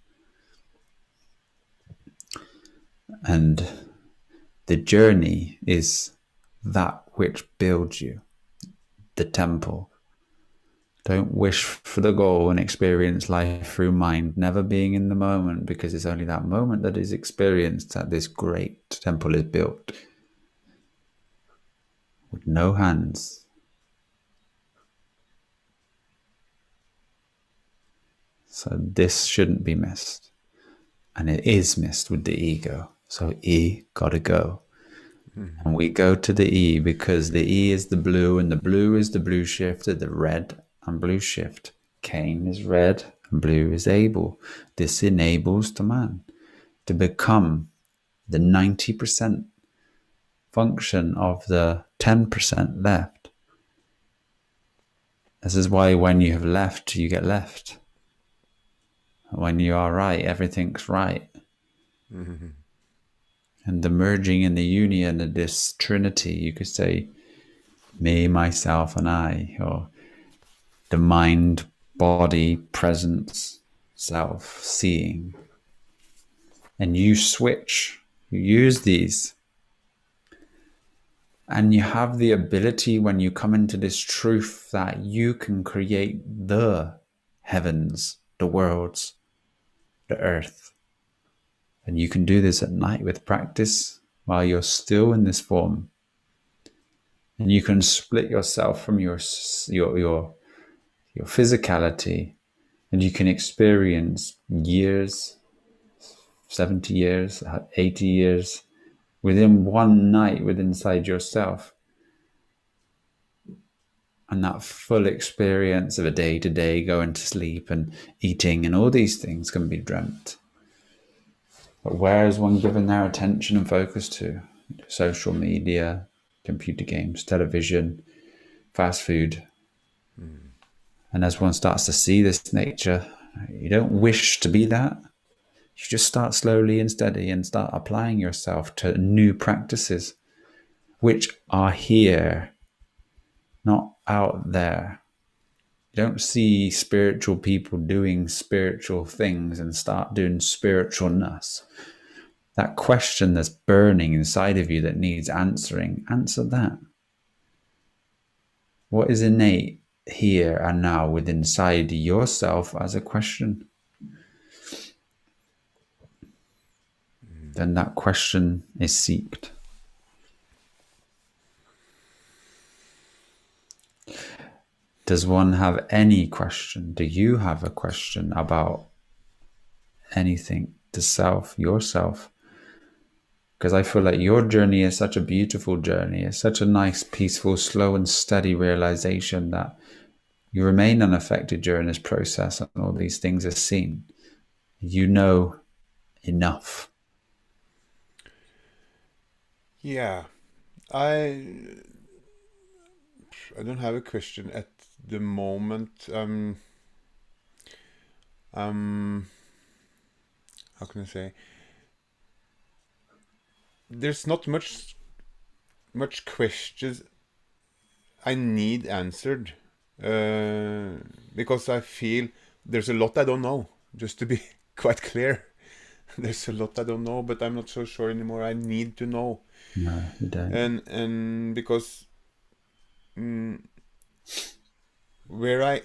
And the journey is that which builds you, the temple. Don't wish for the goal and experience life through mind, never being in the moment, because it's only that moment that is experienced that this great temple is built. With no hands. So this shouldn't be missed. And it is missed with the ego. So E gotta go. And we go to the E because the E is the blue, and the blue is the blue shift of the red and blue shift. Cain is red and blue is Abel. This enables the man to become the 90% function of the 10% left. This is why when you have left, you get left. When you are right, everything's right. and the merging and the union of this trinity. You could say me, myself, and I, or the mind, body, presence, self, seeing. And you switch, you use these. And you have the ability when you come into this truth that you can create the heavens, the worlds, the earth. And you can do this at night with practice while you're still in this form. And you can split yourself from your physicality, and you can experience years, 70 years, 80 years within one night within inside yourself. And that full experience of a day to day, going to sleep and eating and all these things can be dreamt. But where is one given their attention and focus to? Social media, computer games, television, fast food. And as one starts to see this nature, you don't wish to be that. You just start slowly and steady and start applying yourself to new practices, which are here, not out there. You don't see spiritual people doing spiritual things and start doing spiritualness. That question that's burning inside of you that needs answering, answer that. What is innate here and now within inside yourself as a question? Then that question is seeked. Does one have any question? Do you have a question about anything? The self, yourself? Because I feel like your journey is such a beautiful journey. It's such a nice, peaceful, slow and steady realization that you remain unaffected during this process and all these things are seen. You know enough. Yeah, I I don't have a question at the moment. How can I say? There's not much questions I need answered, because I feel there's a lot I don't know. Just to be quite clear, there's a lot I don't know, but I'm not so sure anymore. I need to know, No, you don't. and because where I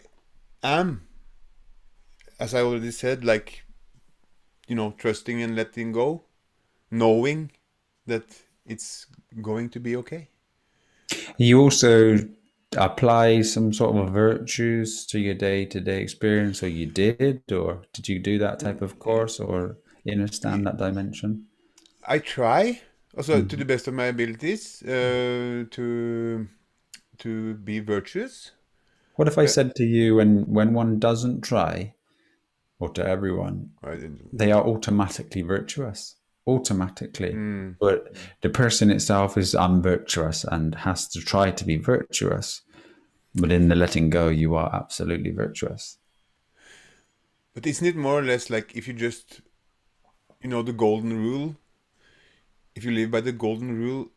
am, as I already said, like, trusting and letting go, knowing that it's going to be okay. You also apply some sort of virtues to your day-to-day experience, or you did, or did you do that type of course, or understand that dimension? I try also to the Mhm. best of my abilities, to be virtuous. What if I Uh, said to you, when one doesn't try, or to everyone, I- they are automatically virtuous, automatically. mm, But the person itself is unvirtuous and has to try to be virtuous. But in the letting go, you are absolutely virtuous. but isn't it more or less like, if you just, the golden rule? If you live by the golden rule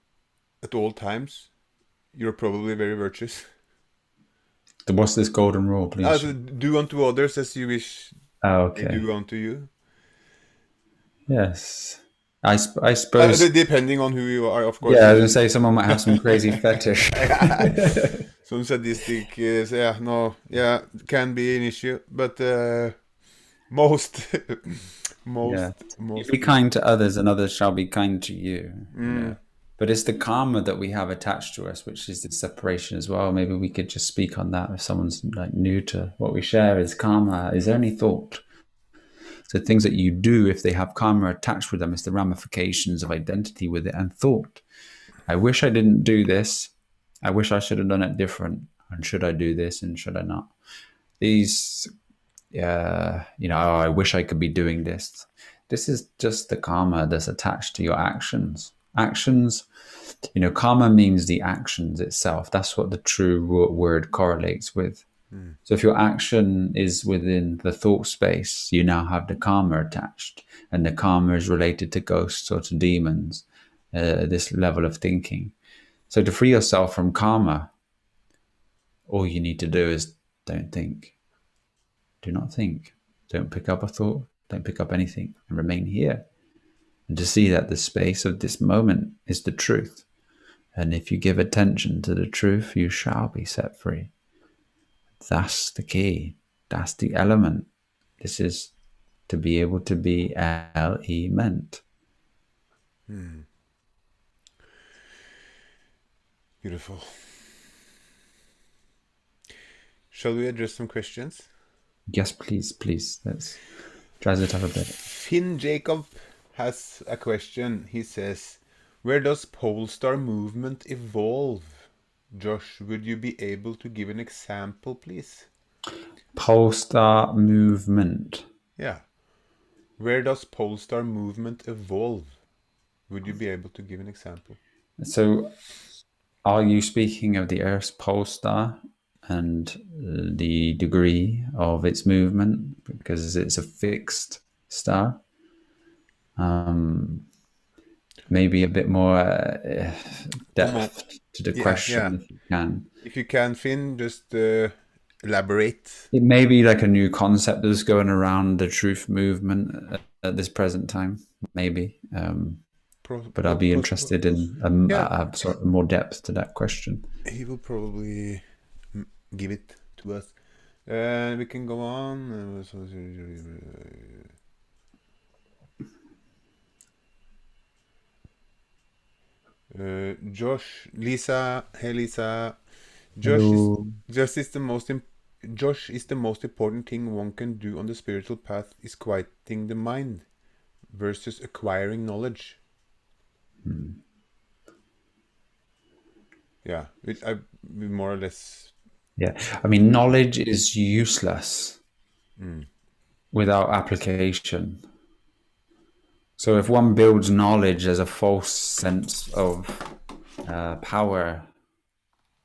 at all times, you're probably very virtuous. What's this golden rule, please? Also, do unto others as you wish Oh, they okay. do unto you. Yes. I suppose, Depending on who you are, of course. yeah, I If was going to you, say someone might have some crazy fetish. some sadistic, yeah, no, yeah, can be an issue, but most, Yeah. You most be people. kind to others and others shall be kind to you, you Mm, know. But it's the karma that we have attached to us, which is the separation as well. Maybe we could just speak on that if someone's like new to what we share is karma, is only thought. So things that you do, if they have karma attached with them, it's the ramifications of identity with it and thought. I wish I didn't do this. I wish I should have done it different. And should I do this and should I not? These, oh, I wish I could be doing this. This is just the karma that's attached to your actions. Actions, karma means the actions itself. That's what the true word correlates with. mm, So if your action is within the thought space, you now have the karma attached. And the karma is related to ghosts or to demons. this level of thinking. So to free yourself from karma, all you need to do is don't think. Do not think. Don't pick up a thought. Don't pick up anything and remain here. And to see that the space of this moment is the truth. And if you give attention to the truth, you shall be set free. That's the key. That's the element. This is to be able to be meant. Beautiful. Shall we address some questions? Yes, please, please. Let's jazz it up a bit. Finn Jacob has a question. He says, where does Polestar movement evolve? Josh, would you be able to give an example, please? Polestar movement. Yeah. Where does Polestar movement evolve? Would you be able to give an example? So, are you speaking of the Earth's pole star and the degree of its movement because it's a fixed star? Maybe a bit more depth to the question, if you can. If you can, Finn, just elaborate. It may be like a new concept that's going around the truth movement at this present time, maybe. But I'll be interested in a sort of more depth to that question. He will probably give it to us. We can go on. Josh, Lisa, hey Lisa. Josh is the most important thing one can do on the spiritual path is quieting the mind versus acquiring knowledge. Yeah, I more or less. Yeah, I mean, knowledge is useless without application. So if one builds knowledge as a false sense of power,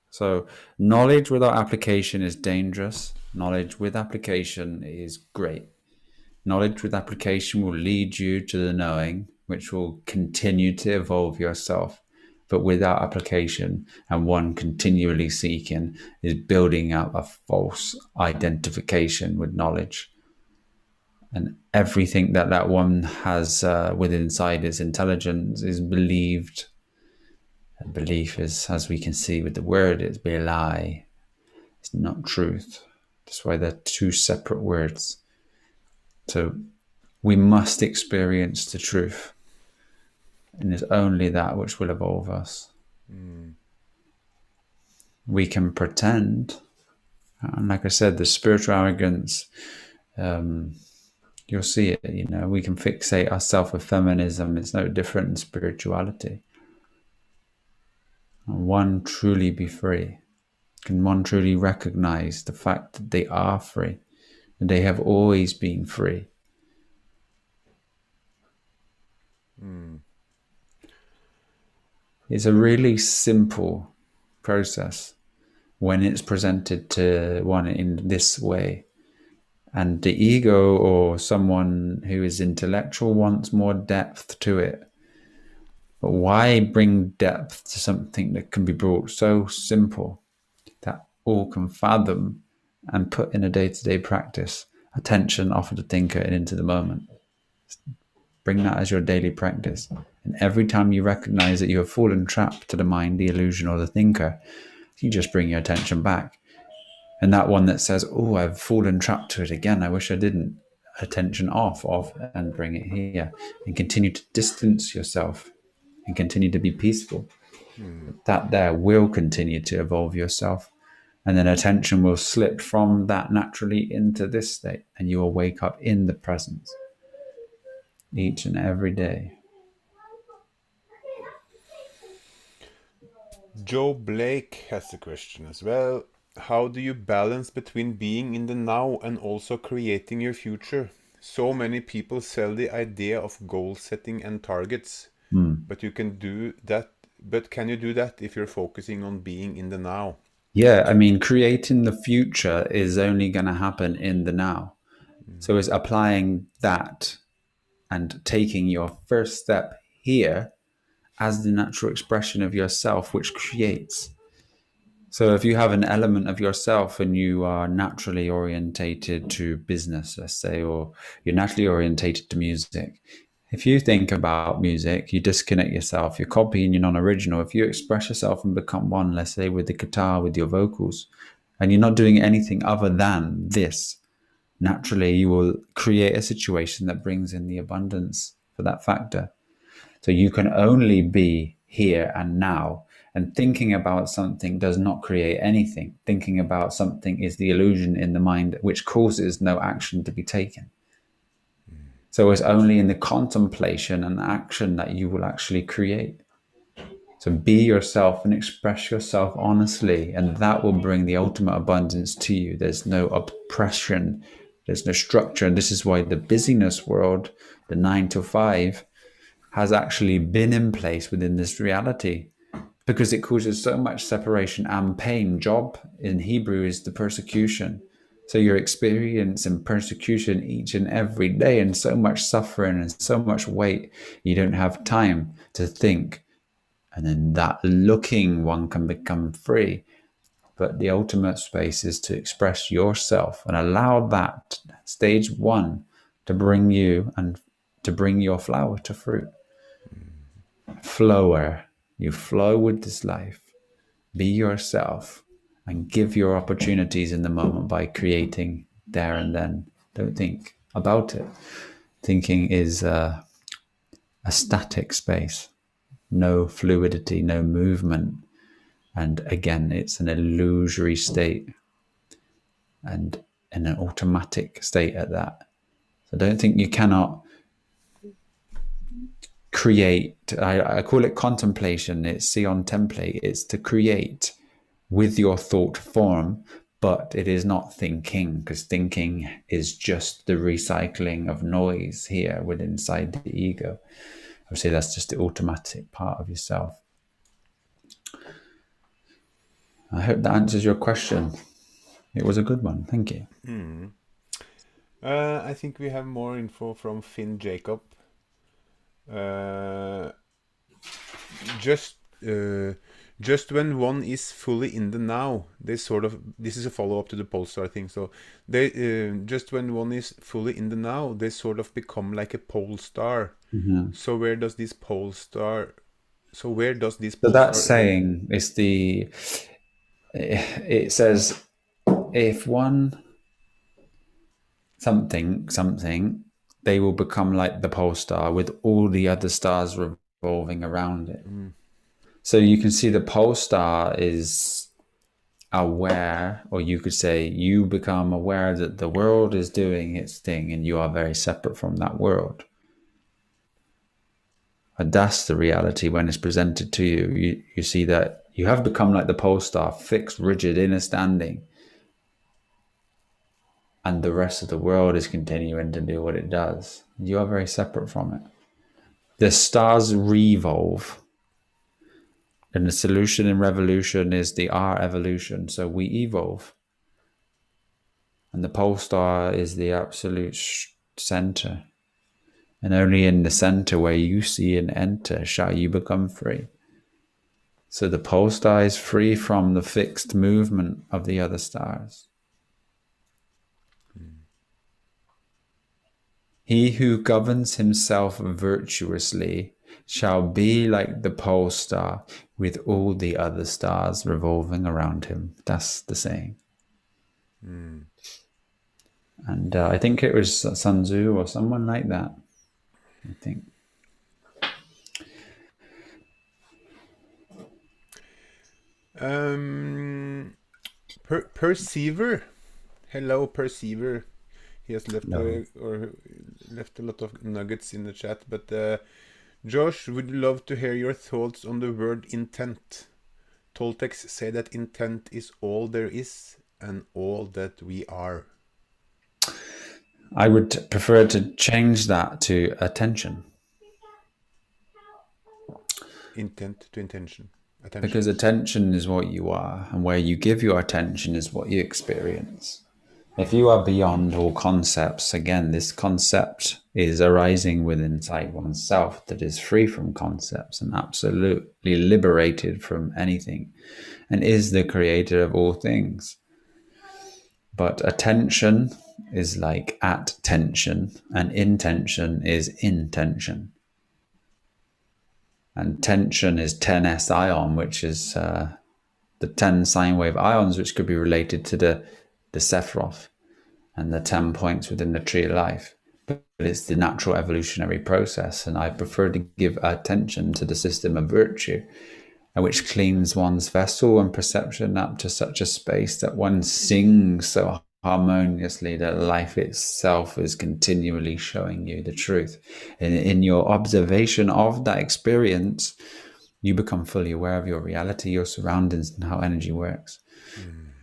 so knowledge without application is dangerous. Knowledge with application is great. Knowledge with application will lead you to the knowing, which will continue to evolve yourself. But without application and one continually seeking is building up a false identification with knowledge. And everything that one has within inside his intelligence is believed. And belief is, as we can see with the word, it's a lie. It's not truth. That's why they're two separate words. So we must experience the truth. And it's only that which will evolve us. We can pretend. And like I said, the spiritual arrogance, you'll see it, we can fixate ourselves with feminism. It's no different in spirituality. And one truly be free? Can one truly recognize the fact that they are free? And they have always been free? It's a really simple process when it's presented to one in this way. And the ego or someone who is intellectual wants more depth to it. But why bring depth to something that can be brought so simple that all can fathom and put in a day-to-day practice? Attention off of the thinker and into the moment. Bring that as your daily practice. And every time you recognize that you have fallen trapped to the mind, the illusion, or the thinker, you just bring your attention back. And that one that says, oh, I've fallen trapped to it again, I wish I didn't, attention off and bring it here. And continue to distance yourself and continue to be peaceful. That there will continue to evolve yourself. And then attention will slip from that naturally into this state. And you will wake up in the presence each and every day. Joe Blake has a question as well. How do you balance between being in the now and also creating your future? So many people sell the idea of goal setting and targets, but you can do that. But can you do that if you're focusing on being in the now? Yeah, I mean, creating the future is only going to happen in the now. So it's applying that and taking your first step here as the natural expression of yourself, which creates. So if you have an element of yourself and you are naturally orientated to business, let's say, or you're naturally orientated to music, if you think about music, you disconnect yourself, you're copying, you're non-original. If you express yourself and become one, let's say with the guitar, with your vocals, and you're not doing anything other than this, naturally you will create a situation that brings in the abundance for that factor. So you can only be here and now. And thinking about something does not create anything. Thinking about something is the illusion in the mind which causes no action to be taken. So it's only in the contemplation and action that you will actually create. So be yourself and express yourself honestly, and that will bring the ultimate abundance to you. There's no oppression, there's no structure. And this is why the busyness world, the 9 to 5, has actually been in place within this reality, because it causes so much separation and pain. Job in Hebrew is the persecution. So you're experiencing persecution each and every day, and so much suffering and so much weight. You don't have time to think. And then that looking one can become free. But the ultimate space is to express yourself and allow that stage 1 to bring you and to bring your flower to fruit. Flower, you flow with this life. Be yourself and give your opportunities in the moment by creating there and then. Don't think about it. Thinking is a static space, no fluidity, no movement. And again, it's an illusory state and in an automatic state at that. So don't think you cannot create. I call it contemplation. It's see on template. It's to create with your thought form, but it is not thinking, because thinking is just the recycling of noise here within inside the ego. I would say that's just the automatic part of yourself. I hope that answers your question. It was a good one. Thank you. I think we have more info from Finn Jacob. Just when one is fully in the now, this is a follow-up to the Polestar thing. So they just when one is fully in the now, they sort of become like a pole star. Mm-hmm. So where does this pole star? So So that saying is the. It says, if one something, they will become like the pole star with all the other stars revolving around it. So you can see the pole star is aware, or you could say you become aware that the world is doing its thing and you are very separate from that world. And that's the reality when it's presented to you. You see that you have become like the pole star, fixed, rigid, inner standing. And the rest of the world is continuing to do what it does. You are very separate from it. The stars revolve. And the solution in revolution is the R evolution. So we evolve. And the pole star is the absolute center. And only in the center where you see and enter shall you become free. So the pole star is free from the fixed movement of the other stars. He who governs himself virtuously shall be like the pole star with all the other stars revolving around him. That's the saying. And I think it was Sun Tzu or someone like that, I think. Perceiver. Hello, Perceiver. He has left No. left a lot of nuggets in the chat. But Josh, would love to hear your thoughts on the word intent. Toltecs say that intent is all there is and all that we are. I would prefer to change that to attention. Intent to intention. Attention. Because attention is what you are, and where you give your attention is what you experience. If you are beyond all concepts, again, this concept is arising within inside oneself that is free from concepts and absolutely liberated from anything and is the creator of all things. But attention is like at tension, and intention is intention. And tension is 10s ion, which is the 10 sine wave ions, which could be related to the Sephiroth and the 10 points within the tree of life. But it's the natural evolutionary process, and I prefer to give attention to the system of virtue, which cleans one's vessel and perception up to such a space that one sings so harmoniously that life itself is continually showing you the truth. And in your observation of that experience, you become fully aware of your reality, your surroundings, and how energy works.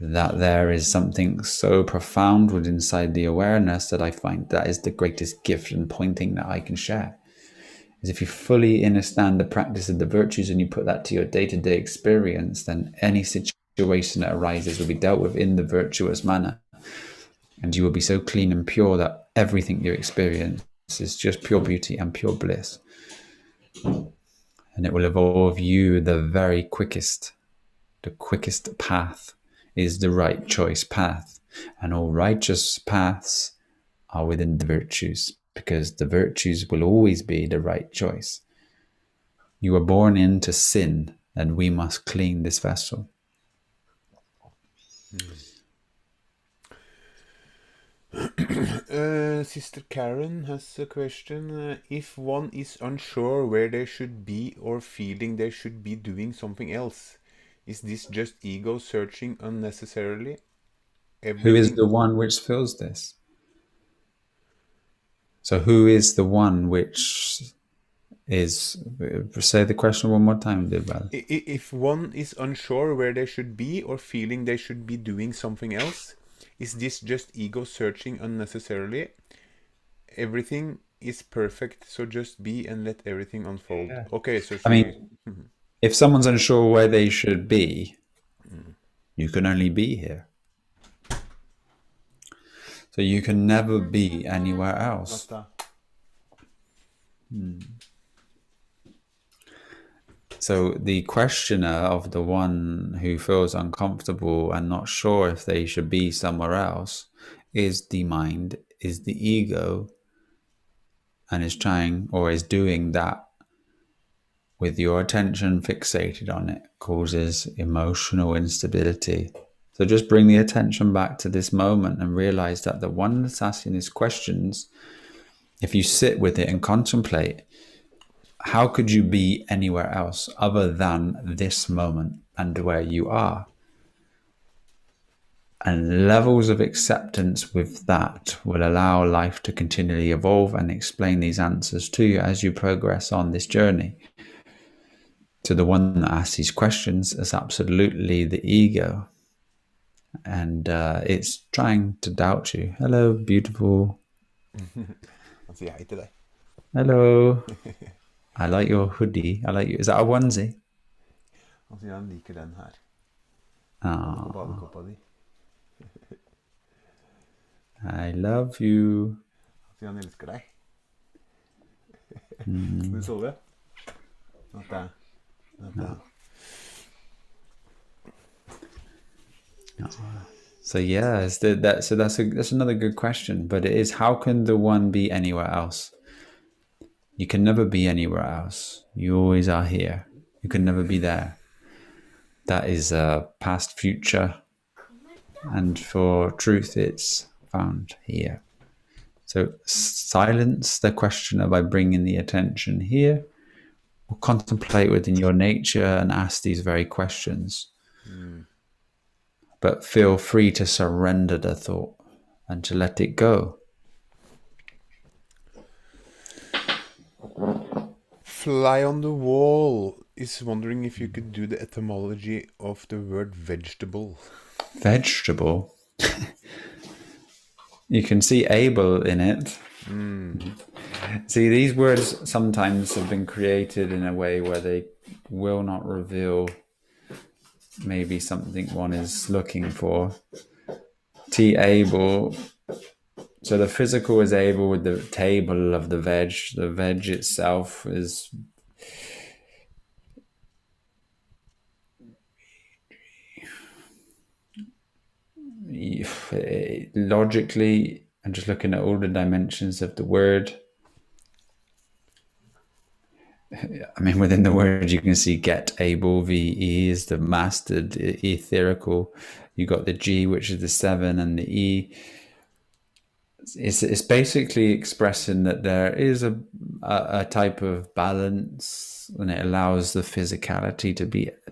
That there is something so profound within inside the awareness that I find that is the greatest gift and pointing that I can share. Is if you fully understand the practice of the virtues and you put that to your day-to-day experience, then any situation that arises will be dealt with in the virtuous manner. And you will be so clean and pure that everything you experience is just pure beauty and pure bliss. And it will evolve you the very quickest. The quickest path is the right choice path. And all righteous paths are within the virtues, because the virtues will always be the right choice. You were born into sin, and we must clean this vessel. Sister Karen has a question. If one is unsure where they should be or feeling they should be doing something else, is this just ego searching unnecessarily? Who is Everything. the one which feels this? So who is the one which is... Say the question one more time, Dibal. If one is unsure where they should be or feeling they should be doing something else, is this just ego searching unnecessarily? Everything is perfect, so just be and let everything unfold. Yeah. Okay, so I she... mean, if someone's unsure where they should be, you can only be here. So you can never be anywhere else. So the questioner of the one who feels uncomfortable and not sure if they should be somewhere else is the mind, is the ego, and is trying or is doing that with your attention fixated on it, causes emotional instability. So just bring the attention back to this moment and realize that the one that's asking these questions, if you sit with it and contemplate, how could you be anywhere else other than this moment and where you are? And levels of acceptance with that will allow life to continually evolve and explain these answers to you as you progress on this journey. To the one that asks these questions is absolutely the ego. And it's trying to doubt you. Hello, beautiful. Han sier hei til deg. Hello. I like your hoodie. I like you. Is that a onesie? Han sier han liker den her. Oh, På badekoppa di. I love you. Han sier han elsker deg. Skal du sove? Natta. Natta. So yeah, that's another good question. But it is, how can the one be anywhere else? You can never be anywhere else. You always are here. You can never be there. That is past, future, and for truth, it's found here. So silence the questioner by bringing the attention here, or contemplate within your nature and ask these very questions. But feel free to surrender the thought and to let it go. Fly on the Wall is wondering if you could do the etymology of the word vegetable. Vegetable. You can see able in it. See, these words sometimes have been created in a way where they will not reveal maybe something one is looking for. T able. So the physical is able with the table of the veg. The veg itself is logically, I'm just looking at all the dimensions of the word. I mean, within the word, you can see get able, VE is the mastered, etherical. You got the G, which is the seven, and the E. It's basically expressing that there is a type of balance, and it allows the physicality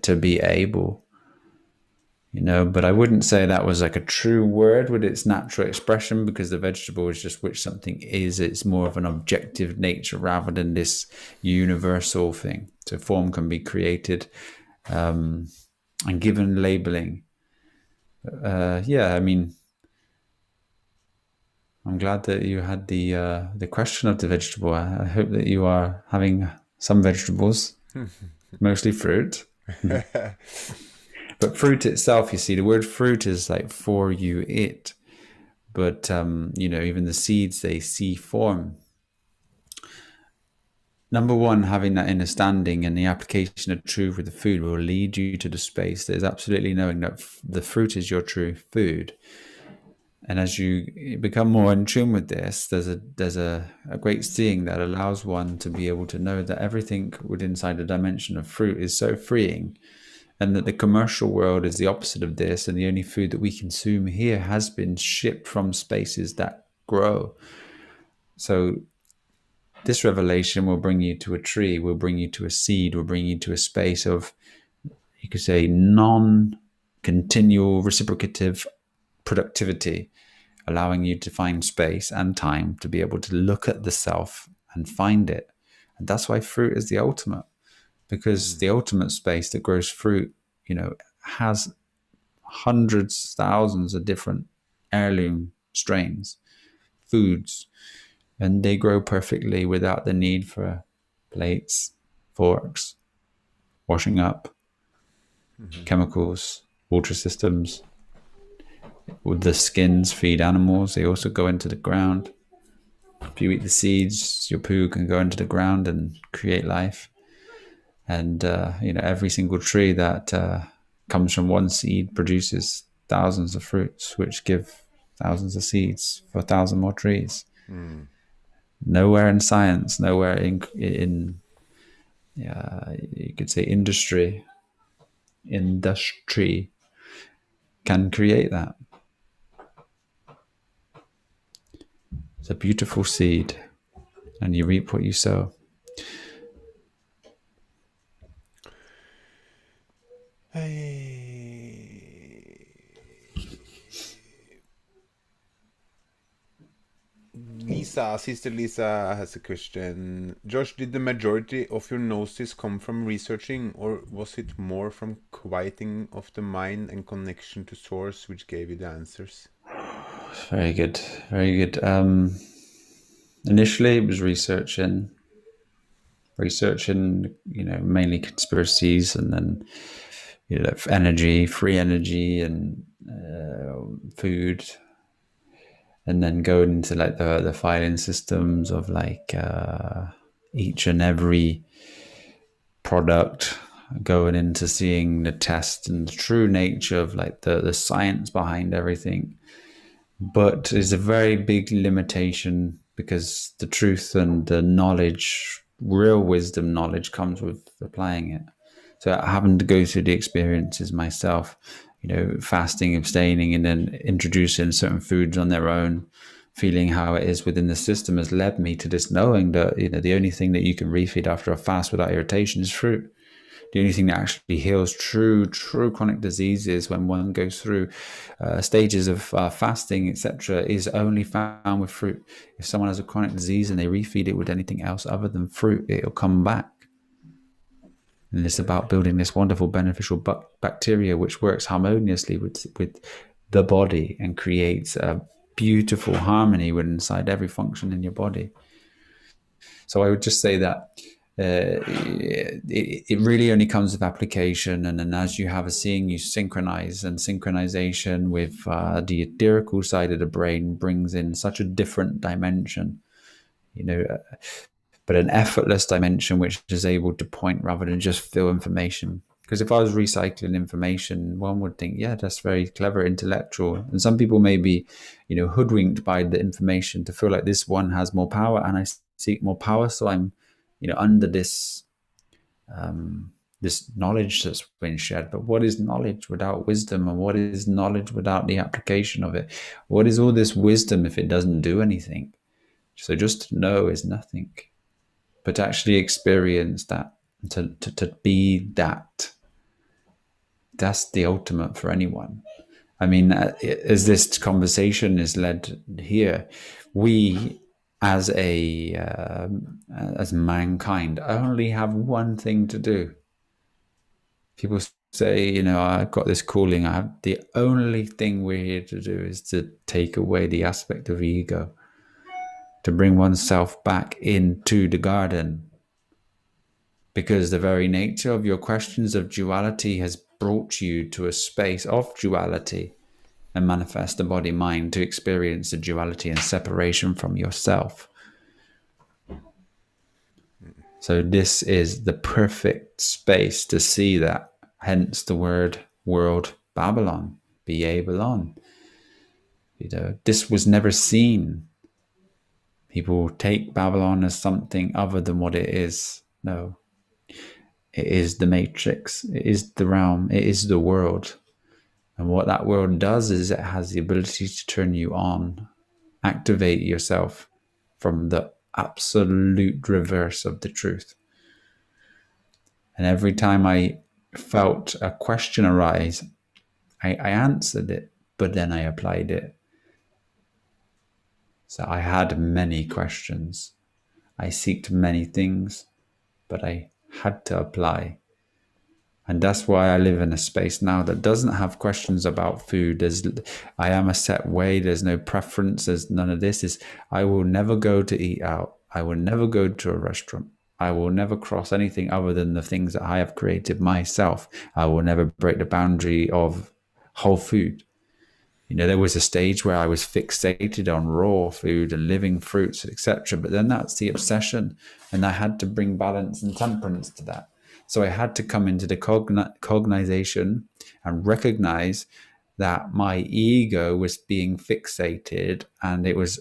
to be able. But I wouldn't say that was like a true word with its natural expression, because the vegetable is just which something is. It's more of an objective nature rather than this universal thing. So form can be created and given labeling. Yeah, I mean, I'm glad that you had the question of the vegetable. I hope that you are having some vegetables, mostly fruit. But fruit itself, you see, the word fruit is like for you, it. But, even the seeds, they see form. Number one, having that understanding and the application of truth with the food will lead you to the space that is absolutely knowing that the fruit is your true food. And as you become more in tune with this, there's a great seeing that allows one to be able to know that everything within inside the dimension of fruit is so freeing, and that the commercial world is the opposite of this, and the only food that we consume here has been shipped from spaces that grow. So this revelation will bring you to a tree, will bring you to a seed, will bring you to a space of, you could say, non-continual reciprocative productivity, allowing you to find space and time to be able to look at the self and find it. And that's why fruit is the ultimate, because the ultimate space that grows fruit, has hundreds, thousands of different heirloom strains, foods, and they grow perfectly without the need for plates, forks, washing up, chemicals, water systems. With the skins feed animals, they also go into the ground. If you eat the seeds, your poo can go into the ground and create life. And every single tree that comes from one seed produces thousands of fruits, which give thousands of seeds for 1,000 more trees. Nowhere in science, nowhere in you could say industry can create that. It's a beautiful seed, and you reap what you sow. Sister Lisa has a question. Josh, did the majority of your gnosis come from researching, or was it more from quieting of the mind and connection to source which gave you the answers? Very good, very good. Initially, it was researching, mainly conspiracies, and then energy, free energy, and food, and then going into like the filing systems of like each and every product, going into seeing the test and the true nature of like the science behind everything. But there's a very big limitation, because the truth and the knowledge, real wisdom knowledge, comes with applying it. So having to go through the experiences myself, fasting, abstaining, and then introducing certain foods on their own, feeling how it is within the system, has led me to this knowing that the only thing that you can refeed after a fast without irritation is fruit. The only thing that actually heals true chronic diseases when one goes through stages of fasting, etc., is only found with fruit. If someone has a chronic disease and they refeed it with anything else other than fruit, it'll come back. And it's about building this wonderful beneficial bacteria which works harmoniously with the body and creates a beautiful harmony inside every function in your body. So I would just say that it really only comes with application. And then as you have a seeing, you synchronize, and synchronization with the etherical side of the brain brings in such a different dimension, you know, but an effortless dimension which is able to point rather than just fill information. Because if I was recycling information, one would think, yeah, that's very clever, intellectual. And some people may be, hoodwinked by the information to feel like this one has more power and I seek more power. So I'm, under this knowledge that's been shared. But what is knowledge without wisdom? And what is knowledge without the application of it? What is all this wisdom if it doesn't do anything? So just to know is nothing. But to actually experience that, to be that, that's the ultimate for anyone. I mean, as this conversation is led here, we as mankind only have one thing to do. People say, I've got this calling. The only thing we're here to do is to take away the aspect of ego, to bring oneself back into the garden. Because the very nature of your questions of duality has brought you to a space of duality and manifest the body mind to experience the duality and separation from yourself. So this is the perfect space to see that. Hence the word world Babylon, Babylon. This was never seen. People take Babylon as something other than what it is. No. It is the matrix. It is the realm. It is the world. And what that world does is it has the ability to turn you on, activate yourself from the absolute reverse of the truth. And every time I felt a question arise, I answered it, but then I applied it. So I had many questions. I seeked many things, but I had to apply. And that's why I live in a space now that doesn't have questions about food. I am a set way. There's no preference. There's none of this. I will never go to eat out. I will never go to a restaurant. I will never cross anything other than the things that I have created myself. I will never break the boundary of whole food. There was a stage where I was fixated on raw food and living fruits, etc. But then that's the obsession. And I had to bring balance and temperance to that. So I had to come into the cognization and recognize that my ego was being fixated, and it was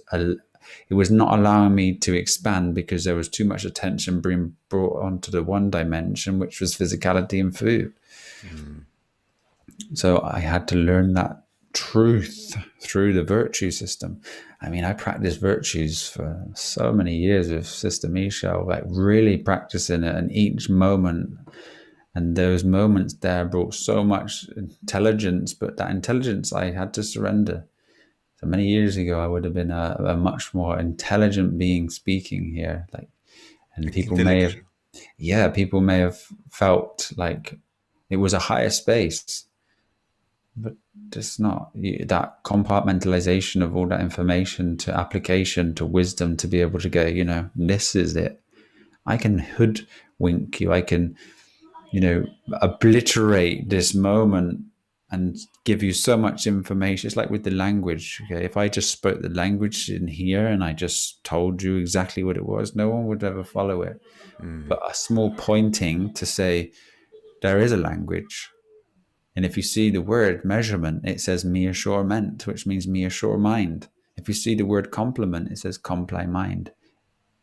not allowing me to expand because there was too much attention being brought onto the one dimension, which was physicality and food. So I had to learn that truth through the virtue system. I mean, I practiced virtues for so many years with Sister Michelle, like really practicing it, and each moment and those moments there brought so much intelligence, but that intelligence I had to surrender. So many years ago, I would have been a much more intelligent being speaking here, and like people may have, intellectual. people may have felt like it was a higher space. But it's not. That compartmentalization of all that information to application to wisdom to be able to go, this is it. I can hoodwink you. I can, obliterate this moment and give you so much information. It's like with the language. Okay, if I just spoke the language in here and I just told you exactly what it was, no one would ever follow it. But a small pointing to say there is a language. And if you see the word measurement, it says mere sure meant, which means mere sure mind. If you see the word complement, it says comply mind.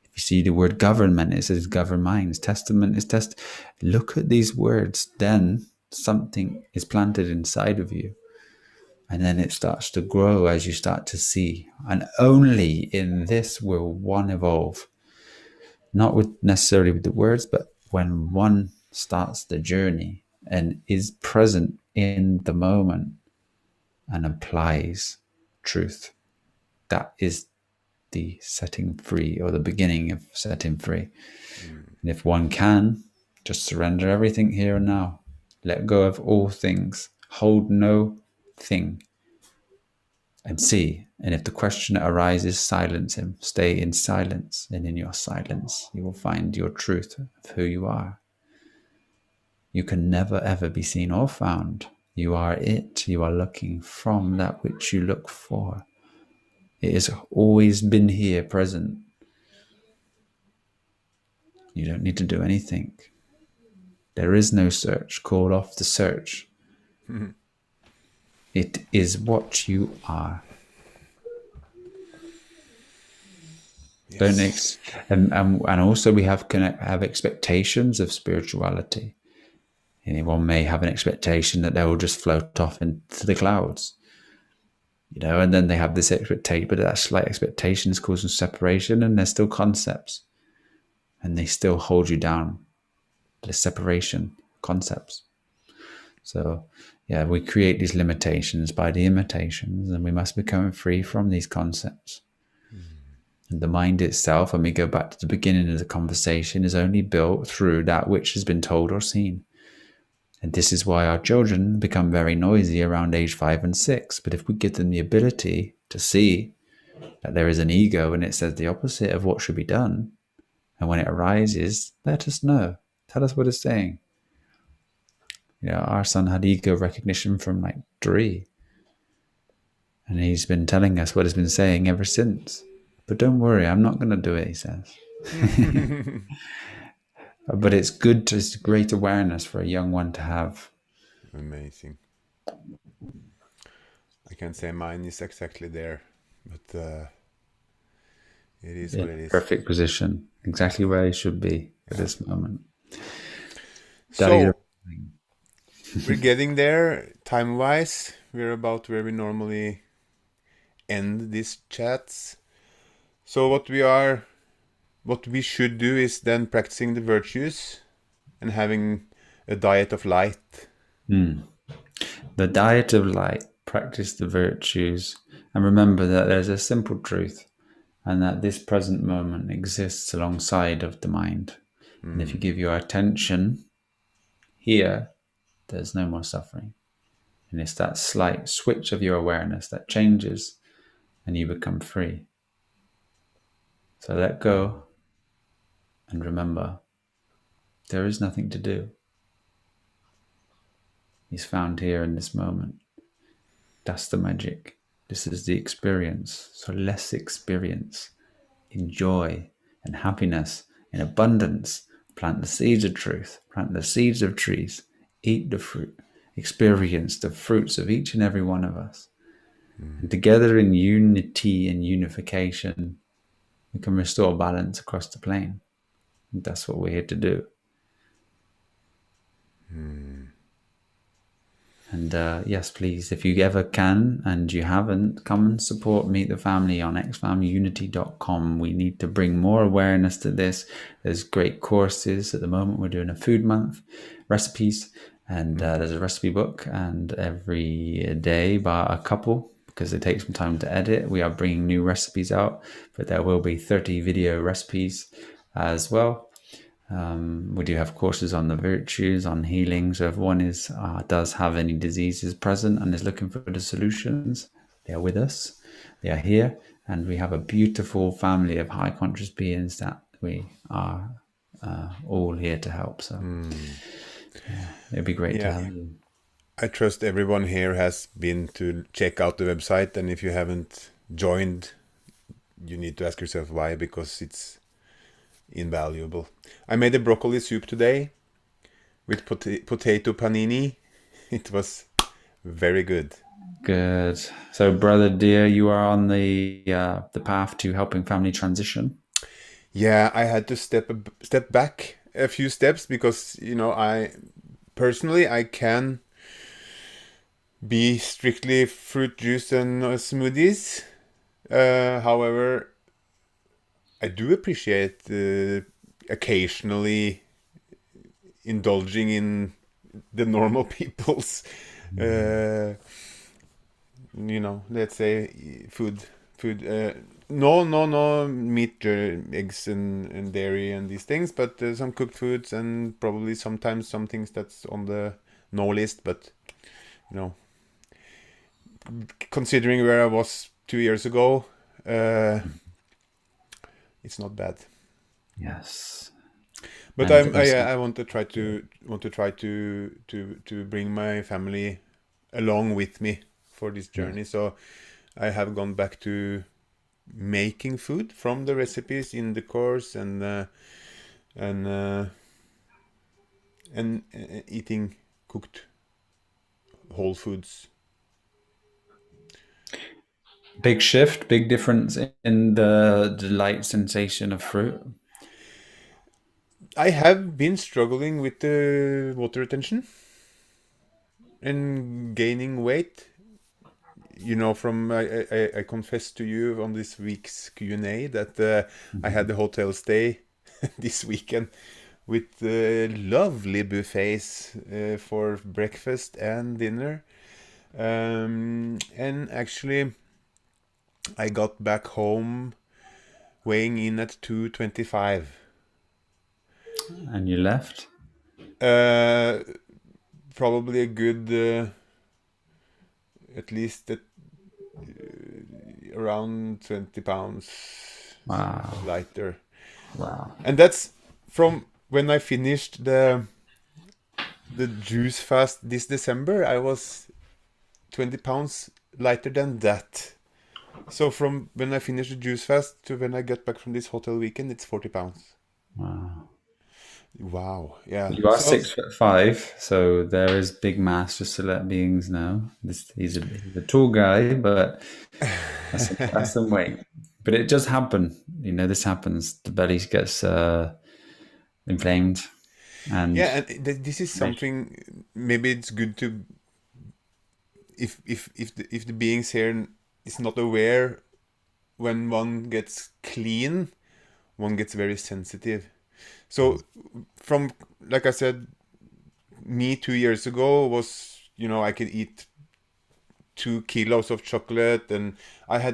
If you see the word government, it says govern minds. Testament is test. Look at these words, then something is planted inside of you. And then it starts to grow as you start to see. And only in this will one evolve. Not necessarily with the words, but when one starts the journey and is present in the moment and applies truth. That is the setting free, or the beginning of setting free. And if one can, just surrender everything here and now. Let go of all things. Hold no thing. and see. And if the questioner arises, silence him. Stay in silence, and in your silence, you will find your truth of who you are. You can never ever be seen or found. You are it. You are looking from that which you look for. It has always been here, present. You don't need to do anything. There is no search. Call off the search. It is what you are. Yes. And also we have expectations of spirituality. Anyone may have an expectation that they will just float off into the clouds, and then they have this expectation, but that slight expectation is causing separation, and they're still concepts, and they still hold you down. The separation concepts. So, yeah, we create these limitations by the imitations, and we must become free from these concepts. And the mind itself, when we go back to the beginning of the conversation, is only built through that which has been told or seen. And this is why our children become very noisy around age 5 and 6. But if we give them the ability to see that there is an ego and it says the opposite of what should be done, and when it arises, let us know. Tell us what it's saying. Our son had ego recognition from like 3. And he's been telling us what he's been saying ever since. But don't worry, I'm not going to do it, he says. But it's good, it's great awareness for a young one to have. Amazing. I can't say mine is exactly there, but it is what In it is. perfect position, exactly where he should be at this moment. Daddy, So we're getting there time-wise. We're about where we normally end these chats. So what we should do is then practicing the virtues and having a diet of light. the diet of light, practice the virtues, and remember that there's a simple truth, and that this present moment exists alongside of the mind. And if you give your attention here, there's no more suffering. And it's that slight switch of your awareness that changes and you become free. So let go and remember, there is nothing to do. He's found here in this moment. That's the magic. This is the experience. So let's experience in joy and happiness, in abundance. Plant the seeds of truth, plant the seeds of trees, eat the fruit, experience the fruits of each and every one of us. And together in unity and unification, we can restore balance across the plane. And that's what we're here to do. And yes, please, if you ever can and you haven't, come and support Meet the Family on xfamilyunity.com. We need to bring more awareness to this. There's great courses. At the moment, we're doing a food month, recipes, and there's a recipe book. And every day by a couple, because it takes some time to edit, we are bringing new recipes out. But there will be 30 video recipes as well. We do have courses on the virtues, on healing. So if one does have any diseases present and is looking for the solutions, they are with us. They are here, and we have a beautiful family of high conscious beings that we are all here to help. So it'd be great to have you. I trust everyone here has been to check out the website, and if you haven't joined, you need to ask yourself why, because it's invaluable. I made a broccoli soup today with potato panini. It was very good. Good. So, brother dear, you are on the path to helping family transition. Yeah, I had to step back a few steps because I personally can be strictly fruit juice and smoothies. However, I do appreciate occasionally indulging in the normal people's, let's say food. No meat, eggs, and dairy and these things, but some cooked foods and probably sometimes some things that's on the no list. But considering where I was 2 years ago, uh, it's not bad. Yes. But And also, I want to try to bring my family along with me for this yeah. journey. So I have gone back to making food from the recipes in the course, and eating cooked whole foods. Big shift, big difference in the delight sensation of fruit. I have been struggling with the water retention and gaining weight. From I confess to you on this week's Q&A that I had the hotel stay this weekend with lovely buffets for breakfast and dinner. And actually, I got back home weighing in at 225. And you left. Uh, Probably a good, at least around 20 pounds Wow. lighter. Wow. And that's from when I finished the juice fast this December. I was 20 pounds lighter than that. So from when I finished the juice fast to when I get back from this hotel weekend, it's 40 pounds. Wow. Wow. Yeah. You are So 6'5", so there is big mass, just to let beings know. He's a tall guy, but that's some weight. But it does happen. This happens. The belly gets inflamed, and yeah, and this is something maybe it's good to, if the beings here is not aware, when one gets clean, one gets very sensitive. So from, like I said, me 2 years ago was, I could eat 2 kilos of chocolate, and I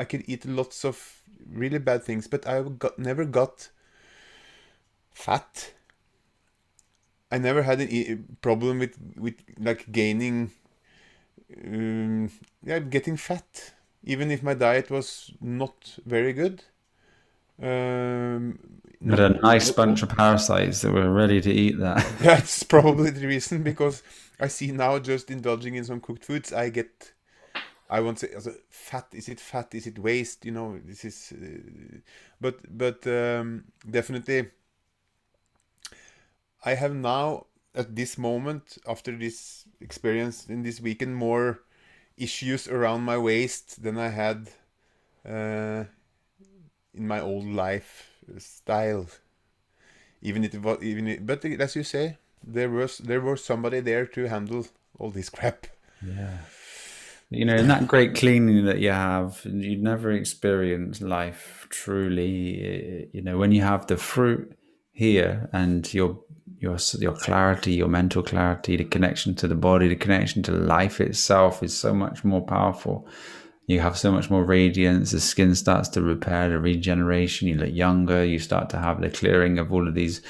could eat lots of really bad things, but never got fat. I never had a problem with like gaining, yeah, getting fat, even if my diet was not very good. but Not, a nice not bunch of parasites that were ready to eat that. That's probably the reason, because I see now, just indulging in some cooked foods, I won't say also, fat. Is it fat? Is it waste? This is, but definitely, I have now, at this moment, after this experience in this weekend, more issues around my waist than I had uh, in my old lifestyle. But as you say, there was somebody there to handle all this crap. Yeah. In that great cleaning that you have, you'd never experience life truly. When you have the fruit here and your clarity, your mental clarity, the connection to the body, the connection to life itself is so much more powerful. You have so much more radiance. The skin starts to repair, the regeneration. You look younger. You start to have the clearing of all of these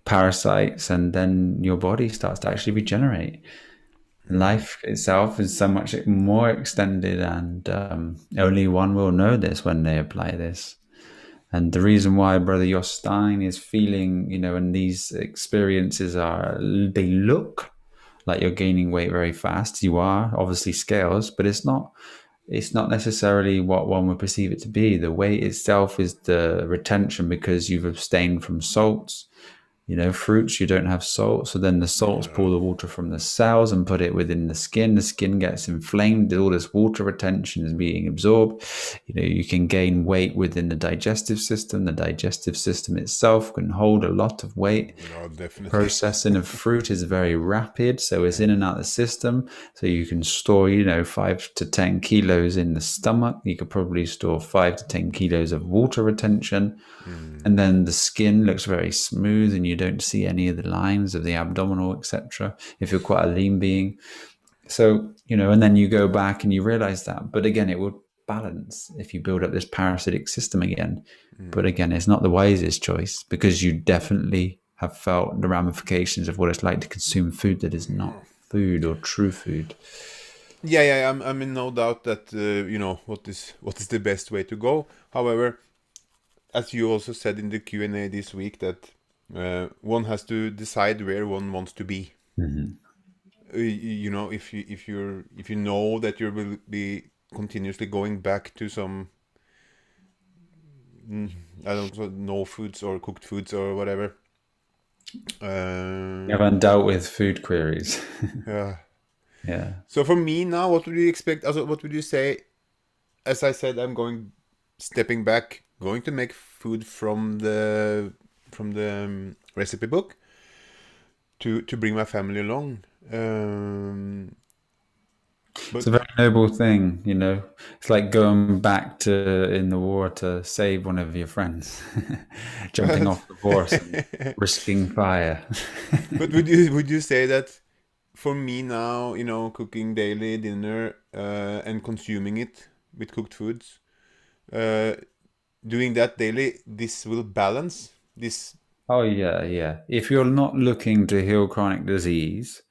parasites, and then your body starts to actually regenerate. Life itself is so much more extended, and only one will know this when they apply this. And the reason why Brother Jostein is feeling, and these experiences they look like you're gaining weight very fast. You are obviously scales, but it's not. It's not necessarily what one would perceive it to be. The weight itself is the retention because you've abstained from salts. Fruits, you don't have salt. So then the salts pull the water from the cells and put it within the skin. The skin gets inflamed. All this water retention is being absorbed. You can gain weight within the digestive system. The digestive system itself can hold a lot of weight. No, definitely. Processing of fruit is very rapid, so it's in and out of the system. So you can store, 5 to 10 kilos in the stomach. You could probably store 5 to 10 kilos of water retention. And then the skin looks very smooth, and you don't see any of the lines of the abdominal, etc. If you're quite a lean being. So, and then you go back and you realize that. But again, it would balance if you build up this parasitic system again. But again, it's not the wisest choice, because you definitely have felt the ramifications of what it's like to consume food that is not food or true food. Yeah, yeah, I'm in no doubt that what is the best way to go. However, as you also said in the Q&A this week, that one has to decide where one wants to be. Mhm. If you know that you will be continuously going back to some I don't know, no foods or cooked foods or whatever. You Uh, haven't dealt with food queries. yeah. Yeah. So for me now, what would you expect? Also, what would you say? As I said, I'm stepping back, going to make food from the recipe book to bring my family along. It's But a very noble thing, you know. It's like going back to in the war to save one of your friends, jumping but off the horse and risking fire. but would you say that for me now, cooking daily dinner and consuming it with cooked foods, uh, doing that daily, this will balance this. Oh yeah, yeah. If you're not looking to heal chronic disease,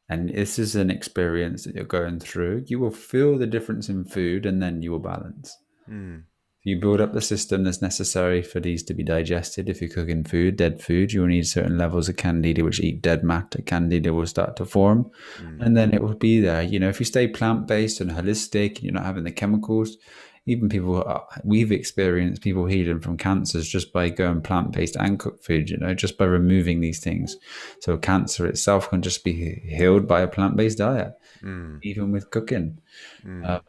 and this is an experience that you're going through, you will feel the difference in food, and then you will balance. Mm, You build up the system that's necessary for these to be digested. If you're cooking food, dead food, you will need certain levels of candida, which eat dead matter. Candida will start to form, mm, and then it will be there. You know, if you stay plant based and holistic, and you're not having the chemicals, even people we've experienced people healing from cancers just by going plant based and cooked food. You know, just by removing these things. So cancer itself can just be healed by a plant based diet, mm, even with cooking. mm, Um,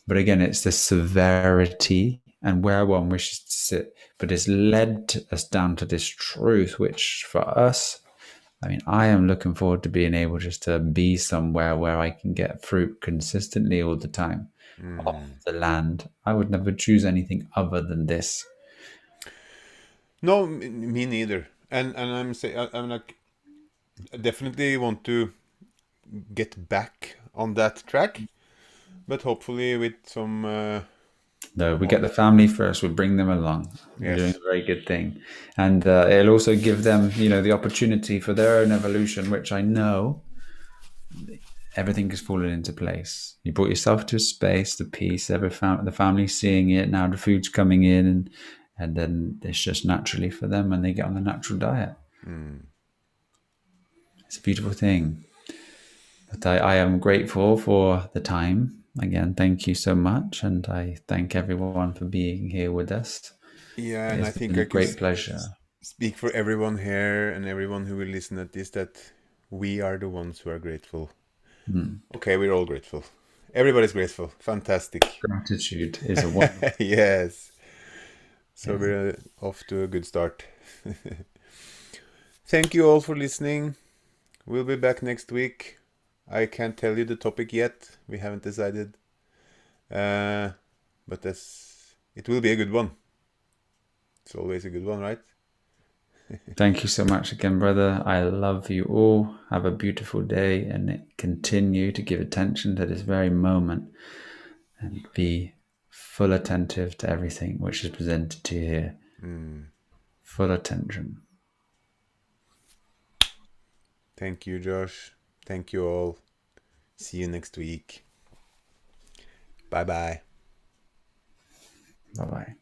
but again, it's the severity and where one wishes to sit. But it's led us down to this truth, which for us, I mean, I am looking forward to being able just to be somewhere where I can get fruit consistently all the time off mm. the land. I would never choose anything other than this. No, me neither. And I'm like, I definitely want to get back on that track, but hopefully with some No, we more. get the family first. We bring them along. You're doing Yes. a very good thing, and it'll also give them, you know, the opportunity for their own evolution, which I know everything is falling into place. You brought yourself to a space, the peace, the family seeing it. Now the food's coming in, and then it's just naturally for them when they get on the natural diet. Mm. It's a beautiful thing. But I am grateful for the time. Again, thank you so much. And I thank everyone for being here with us. Yeah, and I It's think been a I can great pleasure. speak for everyone here and everyone who will listen at this that we are the ones who are grateful. Mm. Okay, we're all grateful. Everybody's grateful. Fantastic. Gratitude is a wonderful. Yes. So Yeah. we're off to a good start. Thank you all for listening. We'll be back next week. I can't tell you the topic yet. We haven't decided. Uh, but it will be a good one. It's always a good one, right? Thank you so much again, brother. I love you all. Have a beautiful day and continue to give attention to this very moment and be full attentive to everything which is presented to you here. Mm. Full attention. Thank you, Josh. Thank you all. See you next week. Bye bye. Bye bye.